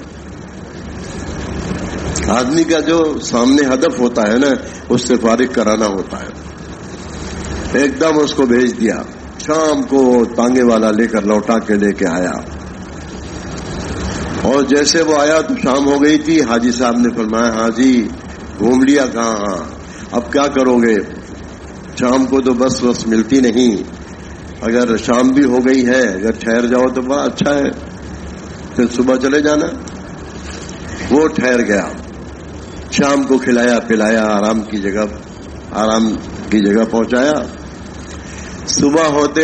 آدمی کا جو سامنے ہدف ہوتا ہے نا اس سے فارغ کرانا ہوتا ہے. ایک دم اس کو بھیج دیا. شام کو تانگے والا لے کر لوٹا کے لے کے آیا, اور جیسے وہ آیا تو شام ہو گئی تھی. حاجی صاحب نے فرمایا ہاں جی گھوم لیا کہاں, ہاں اب کیا کرو گے؟ شام کو تو بس ملتی نہیں, اگر شام بھی ہو گئی ہے اگر ٹھہر جاؤ تو بڑا اچھا ہے, پھر صبح چلے جانا. وہ ٹھہر گیا, شام کو کھلایا پلایا, آرام کی جگہ پہنچایا. صبح ہوتے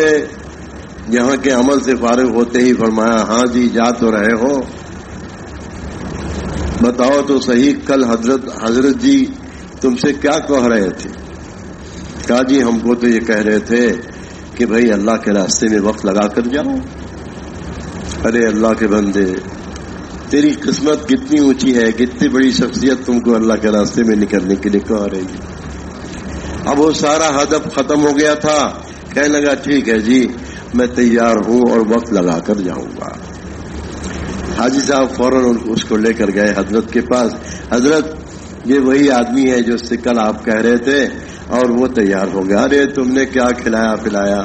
یہاں کے عمل سے فارغ ہوتے ہی فرمایا ہاں جی جا تو رہے ہو, بتاؤ تو صحیح کل حضرت جی تم سے کیا کہہ رہے تھے؟ کہا جی ہم کو تو یہ کہہ رہے تھے کہ بھائی اللہ کے راستے میں وقت لگا کر جاؤ. ارے اللہ کے بندے, تیری قسمت کتنی اونچی ہے, کتنی بڑی شخصیت تم کو اللہ کے راستے میں نکلنے کے لیے کہہ رہی ہے. اب وہ سارا ہدف ختم ہو گیا تھا. کہنے لگا ٹھیک ہے جی میں تیار ہوں اور وقت لگا کر جاؤں گا. حاجی صاحب فوراً اس کو لے کر گئے حضرت کے پاس. حضرت یہ وہی آدمی ہے جو اس سے کل آپ کہہ رہے تھے, اور وہ تیار ہو گیا. ارے تم نے کیا کھلایا پلایا؟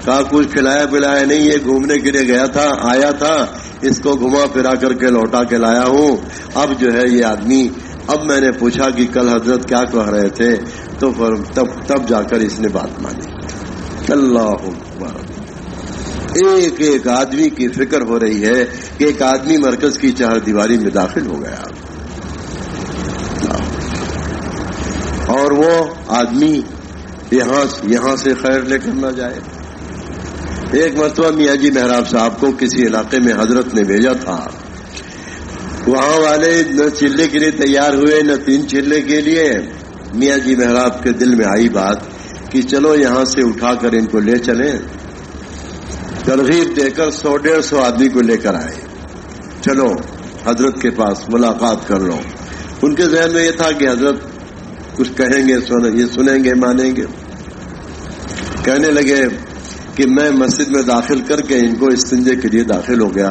کہا کچھ کھلایا پلایا نہیں, یہ گھومنے کے لیے گیا تھا, آیا تھا, اس کو گھما پھرا کر کے لوٹا کے لایا ہوں. اب جو ہے یہ آدمی, اب میں نے پوچھا کہ کل حضرت کیا کہہ رہے تھے, تو تب جا کر اس نے بات مانی. اللہ اکبر. ایک ایک آدمی کی فکر ہو رہی ہے کہ ایک آدمی مرکز کی چار دیواری میں داخل ہو گیا, اور وہ آدمی یہاں سے خیر لے کر نہ جائے. ایک مرتبہ میاں جی محراب صاحب کو کسی علاقے میں حضرت نے بھیجا تھا. وہاں والے نہ چلے کے لیے تیار ہوئے نہ 3 چلے کے لیے. میاں جی محراب کے دل میں آئی بات کہ چلو یہاں سے اٹھا کر ان کو لے چلیں. ترغیب دے کر 100-150 آدمی کو لے کر آئے. چلو حضرت کے پاس ملاقات کر لو. ان کے ذہن میں یہ تھا کہ حضرت کچھ کہیں گے, یہ سنیں گے, مانیں گے. کہنے لگے کہ میں مسجد میں داخل کر کے ان کو استنجے کے لیے داخل ہو گیا.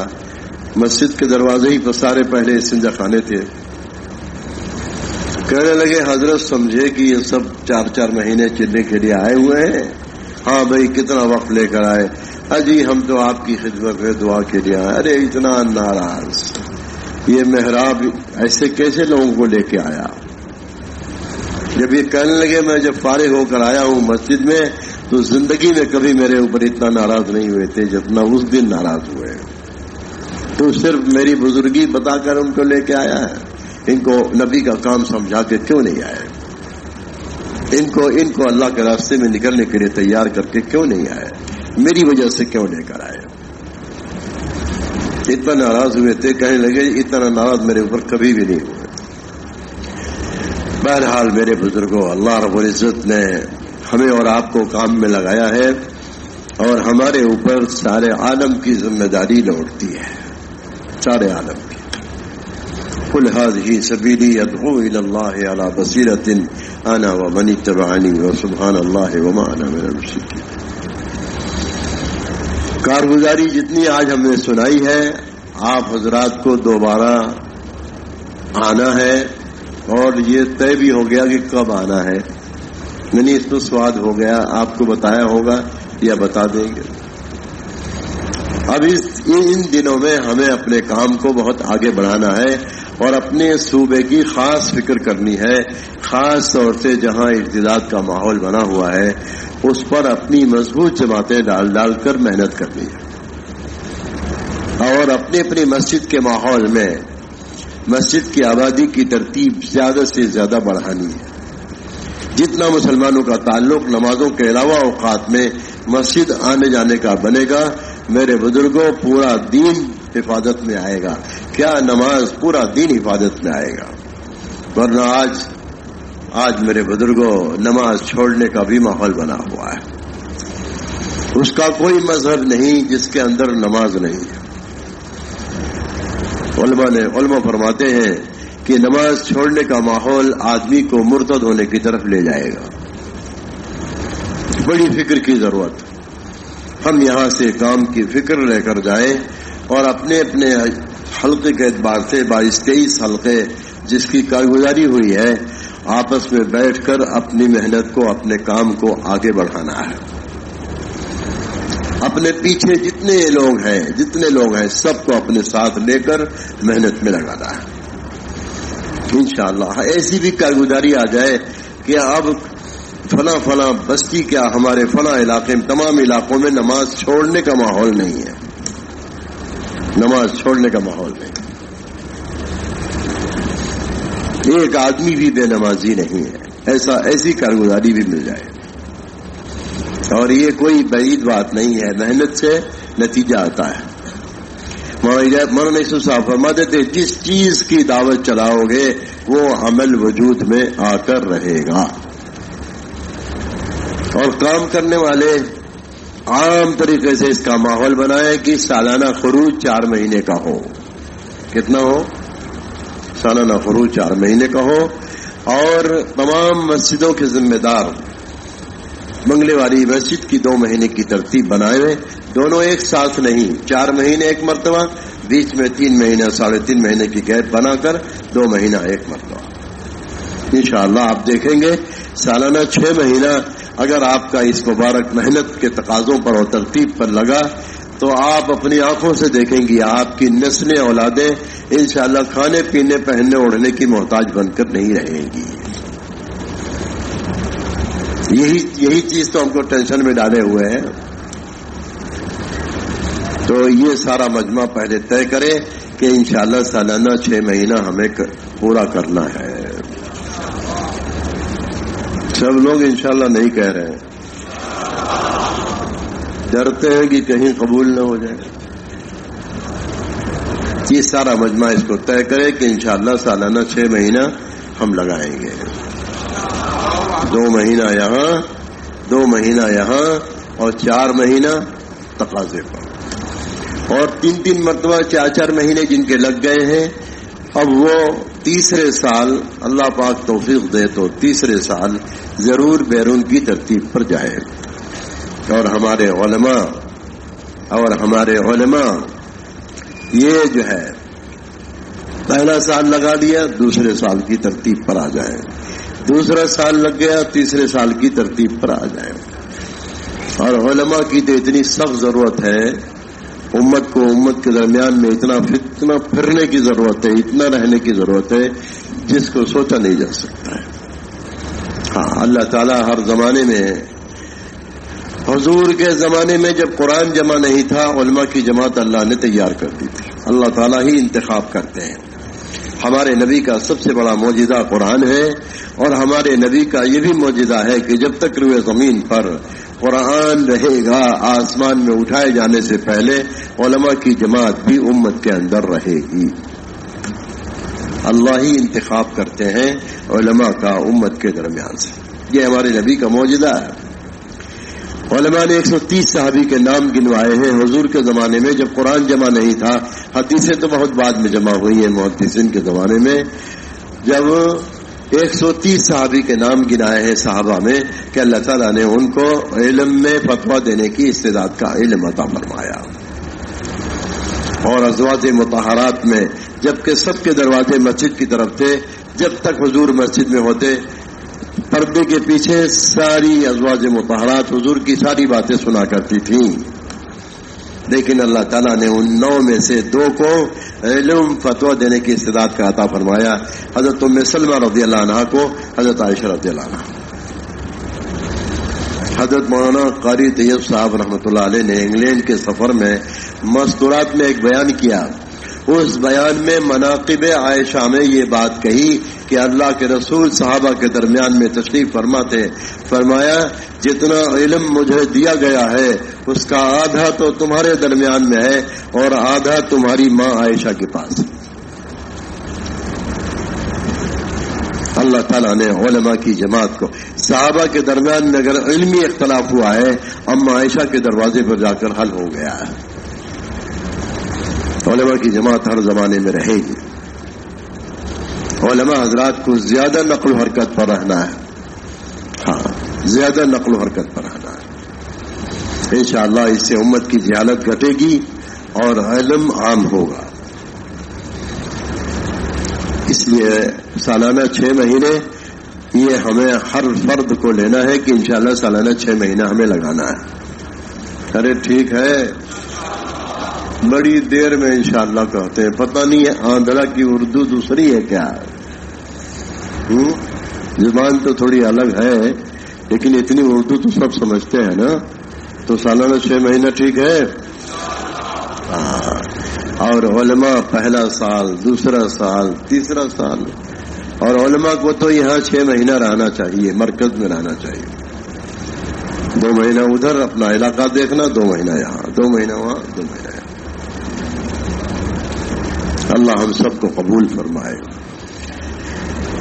مسجد کے دروازے ہی پر سارے پہلے استنجا خانے تھے. کہنے لگے حضرت سمجھے کہ یہ سب 4-4 مہینے چلنے کے لیے آئے ہوئے ہیں. ہاں بھائی کتنا وقت لے کر آئے؟ اجی ہم تو آپ کی خدمت میں دعا کے لیے آئے. ارے اتنا ناراض, یہ محراب ایسے کیسے لوگوں کو لے کے آیا؟ جب یہ کہنے لگے میں جب فارغ ہو کر آیا ہوں مسجد میں تو زندگی میں کبھی میرے اوپر اتنا ناراض نہیں ہوئے تھے جتنا اس دن ناراض ہوئے. تو صرف میری بزرگی بتا کر ان کو لے کے آیا ہے. ان کو نبی کا کام سمجھا کے کیوں نہیں آئے؟ ان کو اللہ کے راستے میں نکلنے کے لیے تیار کر کے کیوں نہیں آئے؟ میری وجہ سے کیوں لے کر آئے؟ اتنا ناراض ہوئے تھے. کہنے لگے اتنا ناراض میرے اوپر کبھی بھی نہیں ہوئے. بہرحال میرے بزرگوں, اللہ رب العزت نے ہمیں اور آپ کو کام میں لگایا ہے, اور ہمارے اوپر سارے عالم کی ذمہ داری لوٹتی ہے, سارے عالم کی. قل هذه سبيلي ادعو الى الله على بصيرة انا ومن اتبعني وسبحان الله وما انا من المشركين. کارگزاری جتنی آج ہم نے سنائی ہے, آپ حضرات کو دوبارہ آنا ہے, اور یہ طے بھی ہو گیا کہ کب آنا ہے. یعنی اس میں سواد ہو گیا, آپ کو بتایا ہوگا یا بتا دیں گے. اب ان دنوں میں ہمیں اپنے کام کو بہت آگے بڑھانا ہے, اور اپنے صوبے کی خاص فکر کرنی ہے. خاص طور سے جہاں ارتداد کا ماحول بنا ہوا ہے اس پر اپنی مضبوط جماعتیں ڈال کر محنت کرنی ہے, اور اپنی مسجد کے ماحول میں مسجد کی آبادی کی ترتیب زیادہ سے زیادہ بڑھانی ہے. جتنا مسلمانوں کا تعلق نمازوں کے علاوہ اوقات میں مسجد آنے جانے کا بنے گا, میرے بزرگوں پورا دین حفاظت میں آئے گا. کیا نماز, پورا دین حفاظت میں آئے گا. ورنہ آج میرے بزرگوں نماز چھوڑنے کا بھی ماحول بنا ہوا ہے. اس کا کوئی مذہب نہیں جس کے اندر نماز نہیں ہے. علماء فرماتے ہیں کہ نماز چھوڑنے کا ماحول آدمی کو مرتد ہونے کی طرف لے جائے گا. بڑی فکر کی ضرورت. ہم یہاں سے کام کی فکر لے کر جائیں, اور اپنے حلقے کے اعتبار سے 22-23 حلقے جس کی کارگزاری ہوئی ہے آپس میں بیٹھ کر اپنی محنت کو اپنے کام کو آگے بڑھانا ہے. اپنے پیچھے جتنے لوگ ہیں سب کو اپنے ساتھ لے کر محنت میں لگانا ہے. انشاءاللہ ایسی بھی کارگزاری آ جائے کہ اب فلاں بستی کیا ہمارے فلاں علاقے میں تمام علاقوں میں نماز چھوڑنے کا ماحول نہیں ہے. نماز چھوڑنے کا ماحول نہیں. ایک آدمی بھی بے نمازی نہیں ہے. ایسی کارگزاری بھی مل جائے. اور یہ کوئی بعید بات نہیں ہے. محنت سے نتیجہ آتا ہے. مولانا یوسف صاحب فرماتے تھے جس چیز کی دعوت چلاؤ گے وہ عمل وجود میں آ کر رہے گا. اور کام کرنے والے عام طریقے سے اس کا ماحول بنائیں کہ سالانہ خروج 4 مہینے کا ہو. کتنا ہو؟ سالانہ خروج 4 مہینے کا ہو. اور تمام مسجدوں کے ذمہ دار بنگلے والی مسجد کی 2 مہینے کی ترتیب بنائے. دونوں ایک ساتھ نہیں، 4 مہینے ایک مرتبہ، بیچ میں 3 مہینے 3.5 مہینے کی گیپ بنا کر 2 مہینہ ایک مرتبہ. انشاءاللہ آپ دیکھیں گے سالانہ 6 مہینہ اگر آپ کا اس مبارک محنت کے تقاضوں پر اور ترتیب پر لگا تو آپ اپنی آنکھوں سے دیکھیں گی آپ کی نسلیں اولادیں انشاءاللہ کھانے پینے پہننے اوڑھنے کی محتاج بن کر نہیں رہیں گی. یہی چیز تو ہم کو ٹینشن میں ڈالے ہوئے ہیں. تو یہ سارا مجمع پہلے طے کرے کہ انشاءاللہ سالانہ 6 مہینہ ہمیں پورا کرنا ہے. سب لوگ انشاءاللہ نہیں کہہ رہے ہیں، ڈرتے ہیں کہ کہیں قبول نہ ہو جائے. یہ سارا مجمع اس کو طے کرے کہ انشاءاللہ سالانہ 6 مہینہ ہم لگائیں گے. 2 مہینہ یہاں، 2 مہینہ یہاں اور 4 مہینہ تقاضے پر. اور 3 مرتبہ 4 مہینے جن کے لگ گئے ہیں اب وہ تیسرے سال اللہ پاک توفیق دے تو تیسرے سال ضرور بیرون کی ترتیب پر جائے. اور ہمارے علماء یہ جو ہے پہلا سال لگا دیا، دوسرے سال کی ترتیب پر آ جائے. دوسرا سال لگ گیا، تیسرے سال کی ترتیب پر آ جائے. اور علماء کی تو اتنی سخت ضرورت ہے. امت کے درمیان میں اتنا پھرنے کی ضرورت ہے، اتنا رہنے کی ضرورت ہے جس کو سوچا نہیں جا سکتا ہے. ہاں اللہ تعالیٰ ہر زمانے میں، حضور کے زمانے میں جب قرآن جمع نہیں تھا علماء کی جماعت اللہ نے تیار کر دی تھی. اللہ تعالیٰ ہی انتخاب کرتے ہیں. ہمارے نبی کا سب سے بڑا معجزہ قرآن ہے. اور ہمارے نبی کا یہ بھی معجزہ ہے کہ جب تک روئے زمین پر قرآن رہے گا آسمان میں اٹھائے جانے سے پہلے علماء کی جماعت بھی امت کے اندر رہے گی. اللہ ہی انتخاب کرتے ہیں علماء کا امت کے درمیان سے. یہ ہمارے نبی کا معجزہ ہے. علماء نے 130 صحابی کے نام گنوائے ہیں. حضور کے زمانے میں جب قرآن جمع نہیں تھا، حدیثیں تو بہت بعد میں جمع ہوئی ہیں محدثین کے زمانے میں، جب 130 صحابی کے نام گنائے ہیں صحابہ میں کہ اللہ تعالیٰ نے ان کو علم میں فتویٰ دینے کی استعداد کا علم عطا فرمایا. اور ازواج مطہرات میں جبکہ سب کے دروازے مسجد کی طرف تھے، جب تک حضور مسجد میں ہوتے پردے کے پیچھے ساری ازواج مطہرات حضور کی ساری باتیں سنا کرتی تھیں. لیکن اللہ تعالیٰ نے ان 9 میں سے 2 کو علم فتویٰ دینے کی استعداد کا عطا فرمایا. حضرت ام سلمہ رضی اللہ عنہا کو حضرت عائشہ رضی اللہ عنہا. حضرت مولانا قاری طیب صاحب رحمۃ اللہ علیہ نے انگلینڈ کے سفر میں مستورات میں ایک بیان کیا. اس بیان میں مناقب عائشہ میں یہ بات کہی کہ اللہ کے رسول صحابہ کے درمیان میں تشریف فرما تھے، فرمایا جتنا علم مجھے دیا گیا ہے اس کا آدھا تو تمہارے درمیان میں ہے اور آدھا تمہاری ماں عائشہ کے پاس. اللہ تعالیٰ نے علماء کی جماعت کو، صحابہ کے درمیان میں اگر علمی اختلاف ہوا ہے اما عائشہ کے دروازے پر جا کر حل ہو گیا ہے. علماء کی جماعت ہر زمانے میں رہے گی. علماء حضرات کو زیادہ نقل و حرکت پر رہنا ہے. ہاں زیادہ نقل و حرکت پر رہنا ہے. انشاءاللہ اس سے امت کی جہالت گھٹے گی اور علم عام ہوگا. اس لیے سالانہ 6 مہینے یہ ہمیں ہر فرد کو لینا ہے کہ انشاءاللہ سالانہ 6 مہینہ ہمیں لگانا ہے. ارے ٹھیک ہے، بڑی دیر میں انشاءاللہ کہتے ہیں، پتہ نہیں ہے آندھرا کی اردو دوسری ہے کیا؟ زبان تو تھوڑی الگ ہے لیکن اتنی اردو تو سب سمجھتے ہیں نا. تو سالانہ 6 مہینہ ٹھیک ہے. اور علماء پہلا سال، دوسرا سال، تیسرا سال، اور علماء کو تو یہاں 6 مہینہ رہنا چاہیے، مرکز میں رہنا چاہیے. 2 مہینہ ادھر اپنا علاقہ دیکھنا، 2 مہینہ یہاں، 2 مہینہ وہاں، 2 مہینہ یہاں. اللہ ہم سب کو قبول فرمائے.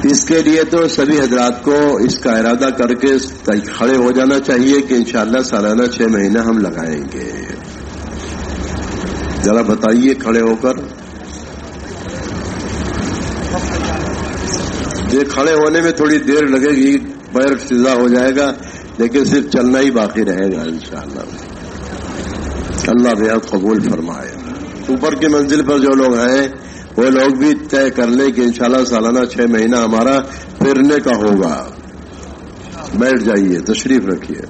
اس کے لیے تو سبھی حضرات کو اس کا ارادہ کر کے کھڑے ہو جانا چاہیے کہ انشاءاللہ سالانہ 6 مہینہ ہم لگائیں گے. ذرا بتائیے کھڑے ہو کر. یہ کھڑے ہونے میں تھوڑی دیر لگے گی، پیر سیدھا ہو جائے گا لیکن صرف چلنا ہی باقی رہے گا انشاءاللہ. اللہ بہت قبول فرمائے. اوپر کی منزل پر جو لوگ ہیں وہ لوگ بھی طے کر لیں کہ انشاءاللہ سالانہ 6 مہینہ ہمارا پھرنے کا ہوگا. بیٹھ جائیے، تشریف رکھیے.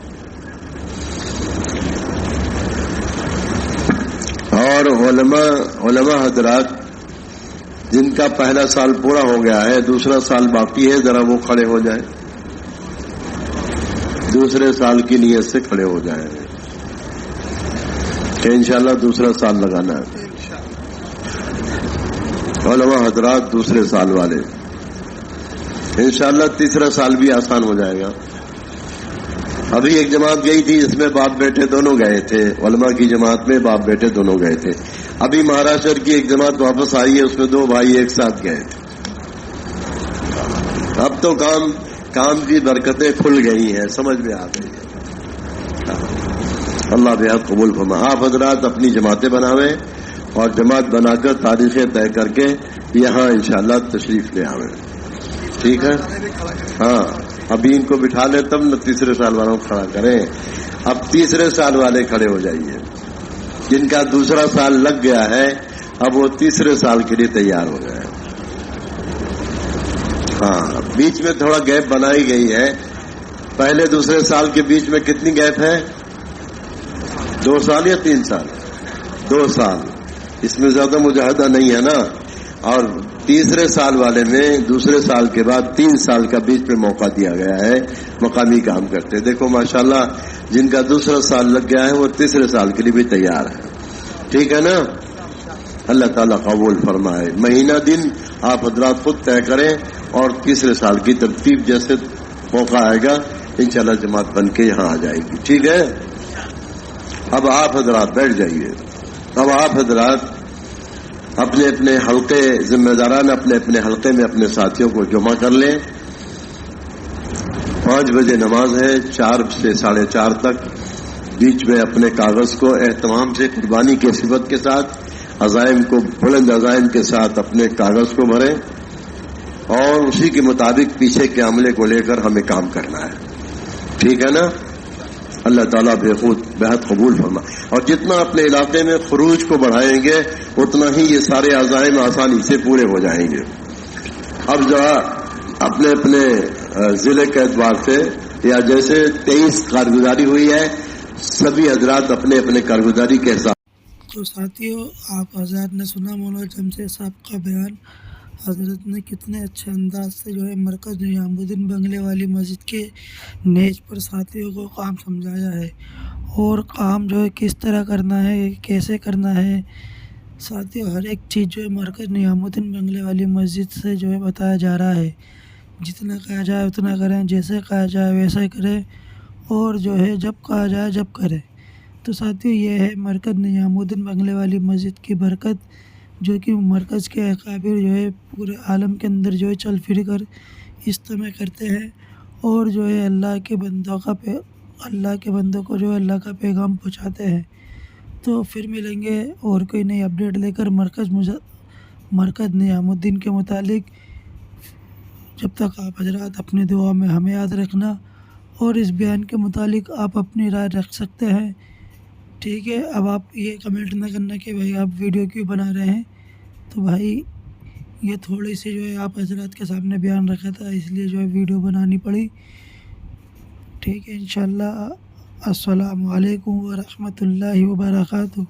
اور علماء حضرات جن کا پہلا سال پورا ہو گیا ہے، دوسرا سال باقی ہے، ذرا وہ کھڑے ہو جائیں، دوسرے سال کی نیت سے کھڑے ہو جائیں کہ انشاءاللہ دوسرا سال لگانا ہے. علماء حضرات دوسرے سال والے، انشاءاللہ تیسرا سال بھی آسان ہو جائے گا. ابھی ایک جماعت گئی تھی جس میں باپ بیٹے دونوں گئے تھے، علماء کی جماعت میں باپ بیٹے دونوں گئے تھے. ابھی مہاراشٹر کی ایک جماعت واپس آئی ہے، اس میں 2 بھائی ایک ساتھ گئے تھے. اب تو کام کی برکتیں کھل گئی ہیں، سمجھ میں آ گئی ہے. اللہ بہت قبول فرمائے. آپ حضرات اپنی جماعتیں بناویں اور جماعت بنا کر تاریخیں طے کر کے یہاں انشاءاللہ تشریف لے آویں. ٹھیک ہے؟ ہاں، ابھی ان کو بٹھا لیں تب نہ تیسرے سال والوں کو کھڑا کریں. اب تیسرے سال والے کھڑے ہو جائیے. جن کا دوسرا سال لگ گیا ہے اب وہ تیسرے سال کے لیے تیار ہو گئے. ہاں، بیچ میں تھوڑا گیپ بنائی گئی ہے. پہلے دوسرے سال کے بیچ میں کتنی گیپ ہے؟ 2 سال یا 3 سال؟ 2 سال. اس میں زیادہ مجاہدہ نہیں ہے نا. اور تیسرے سال والے میں دوسرے سال کے بعد 3 سال کا بیچ میں موقع دیا گیا ہے مقامی کام کرتے. دیکھو ماشاءاللہ جن کا دوسرا سال لگ گیا ہے وہ تیسرے سال کے لیے بھی تیار ہے. ٹھیک ہے نا؟ اللہ تعالیٰ قبول فرمائے. مہینہ دن آپ حضرات خود طے کریں اور تیسرے سال کی ترتیب جیسے موقع آئے گا انشاءاللہ جماعت بن کے یہاں آ جائے گی. ٹھیک ہے؟ اب آپ حضرات بیٹھ جائیے. اب آپ حضرات اپنے اپنے حلقے، ذمہ داران اپنے اپنے حلقے میں اپنے ساتھیوں کو جمع کر لیں. 5 بجے نماز ہے، 4 سے 4:30 تک. بیچ میں اپنے کاغذ کو اہتمام سے قربانی کی صفت کے ساتھ عزائم کو، بلند عزائم کے ساتھ اپنے کاغذ کو بھریں اور اسی کے مطابق پیچھے کے عملے کو لے کر ہمیں کام کرنا ہے. ٹھیک ہے نا؟ اللہ تعالیٰ بہت قبول فرما. اور جتنا اپنے علاقے میں خروج کو بڑھائیں گے اتنا ہی یہ سارے عزائم آسانی سے پورے ہو جائیں گے. اب جو اپنے اپنے ضلع کے اعتبار سے یا جیسے 23 کارگزاری ہوئی ہے، سبھی حضرات اپنے اپنے کارگزاری کے حساب. تو ساتھیوں، آپ حضرات نے سنا مولانا جمشید صاحب کا بیان. حضرت نے کتنے اچھے انداز سے جو ہے مرکز نظام الدین بنگلے والی مسجد کے نیز پر ساتھیوں کو کام سمجھایا ہے اور کام جو ہے کس طرح کرنا ہے، کیسے کرنا ہے. ساتھیوں، ہر ایک چیز جو ہے مرکز نظام الدین بنگلے والی مسجد سے جو ہے بتایا جا رہا ہے. جتنا کہا جائے اتنا کریں، جیسے کہا جائے ویسا کریں، اور جو ہے جب کہا جائے جب کریں. تو ساتھیوں، یہ ہے مرکز نظام الدین بنگلے والی مسجد کی برکت، جو کہ مرکز کے اکابر جو ہے پورے عالم کے اندر جو ہے چل پھر کر اجتماع کرتے ہیں اور جو ہے اللہ کے بندوں کو جو ہے اللہ کا پیغام پہنچاتے ہیں. تو پھر ملیں گے اور کوئی نئی اپڈیٹ لے کر مرکز نظام الدین کے متعلق. جب تک آپ حضرات اپنی دعا میں ہمیں یاد رکھنا اور اس بیان کے متعلق آپ اپنی رائے رکھ سکتے ہیں. ٹھیک ہے؟ اب آپ یہ کمنٹ نہ کرنا کہ بھائی آپ ویڈیو کیوں بنا رہے ہیں. تو بھائی یہ تھوڑی سی جو ہے آپ حضرات کے سامنے بیان رکھا تھا، اس لیے جو ہے ویڈیو بنانی پڑی. ٹھیک ہے انشاءاللہ. السلام علیکم ورحمۃ اللہ وبرکاتہ.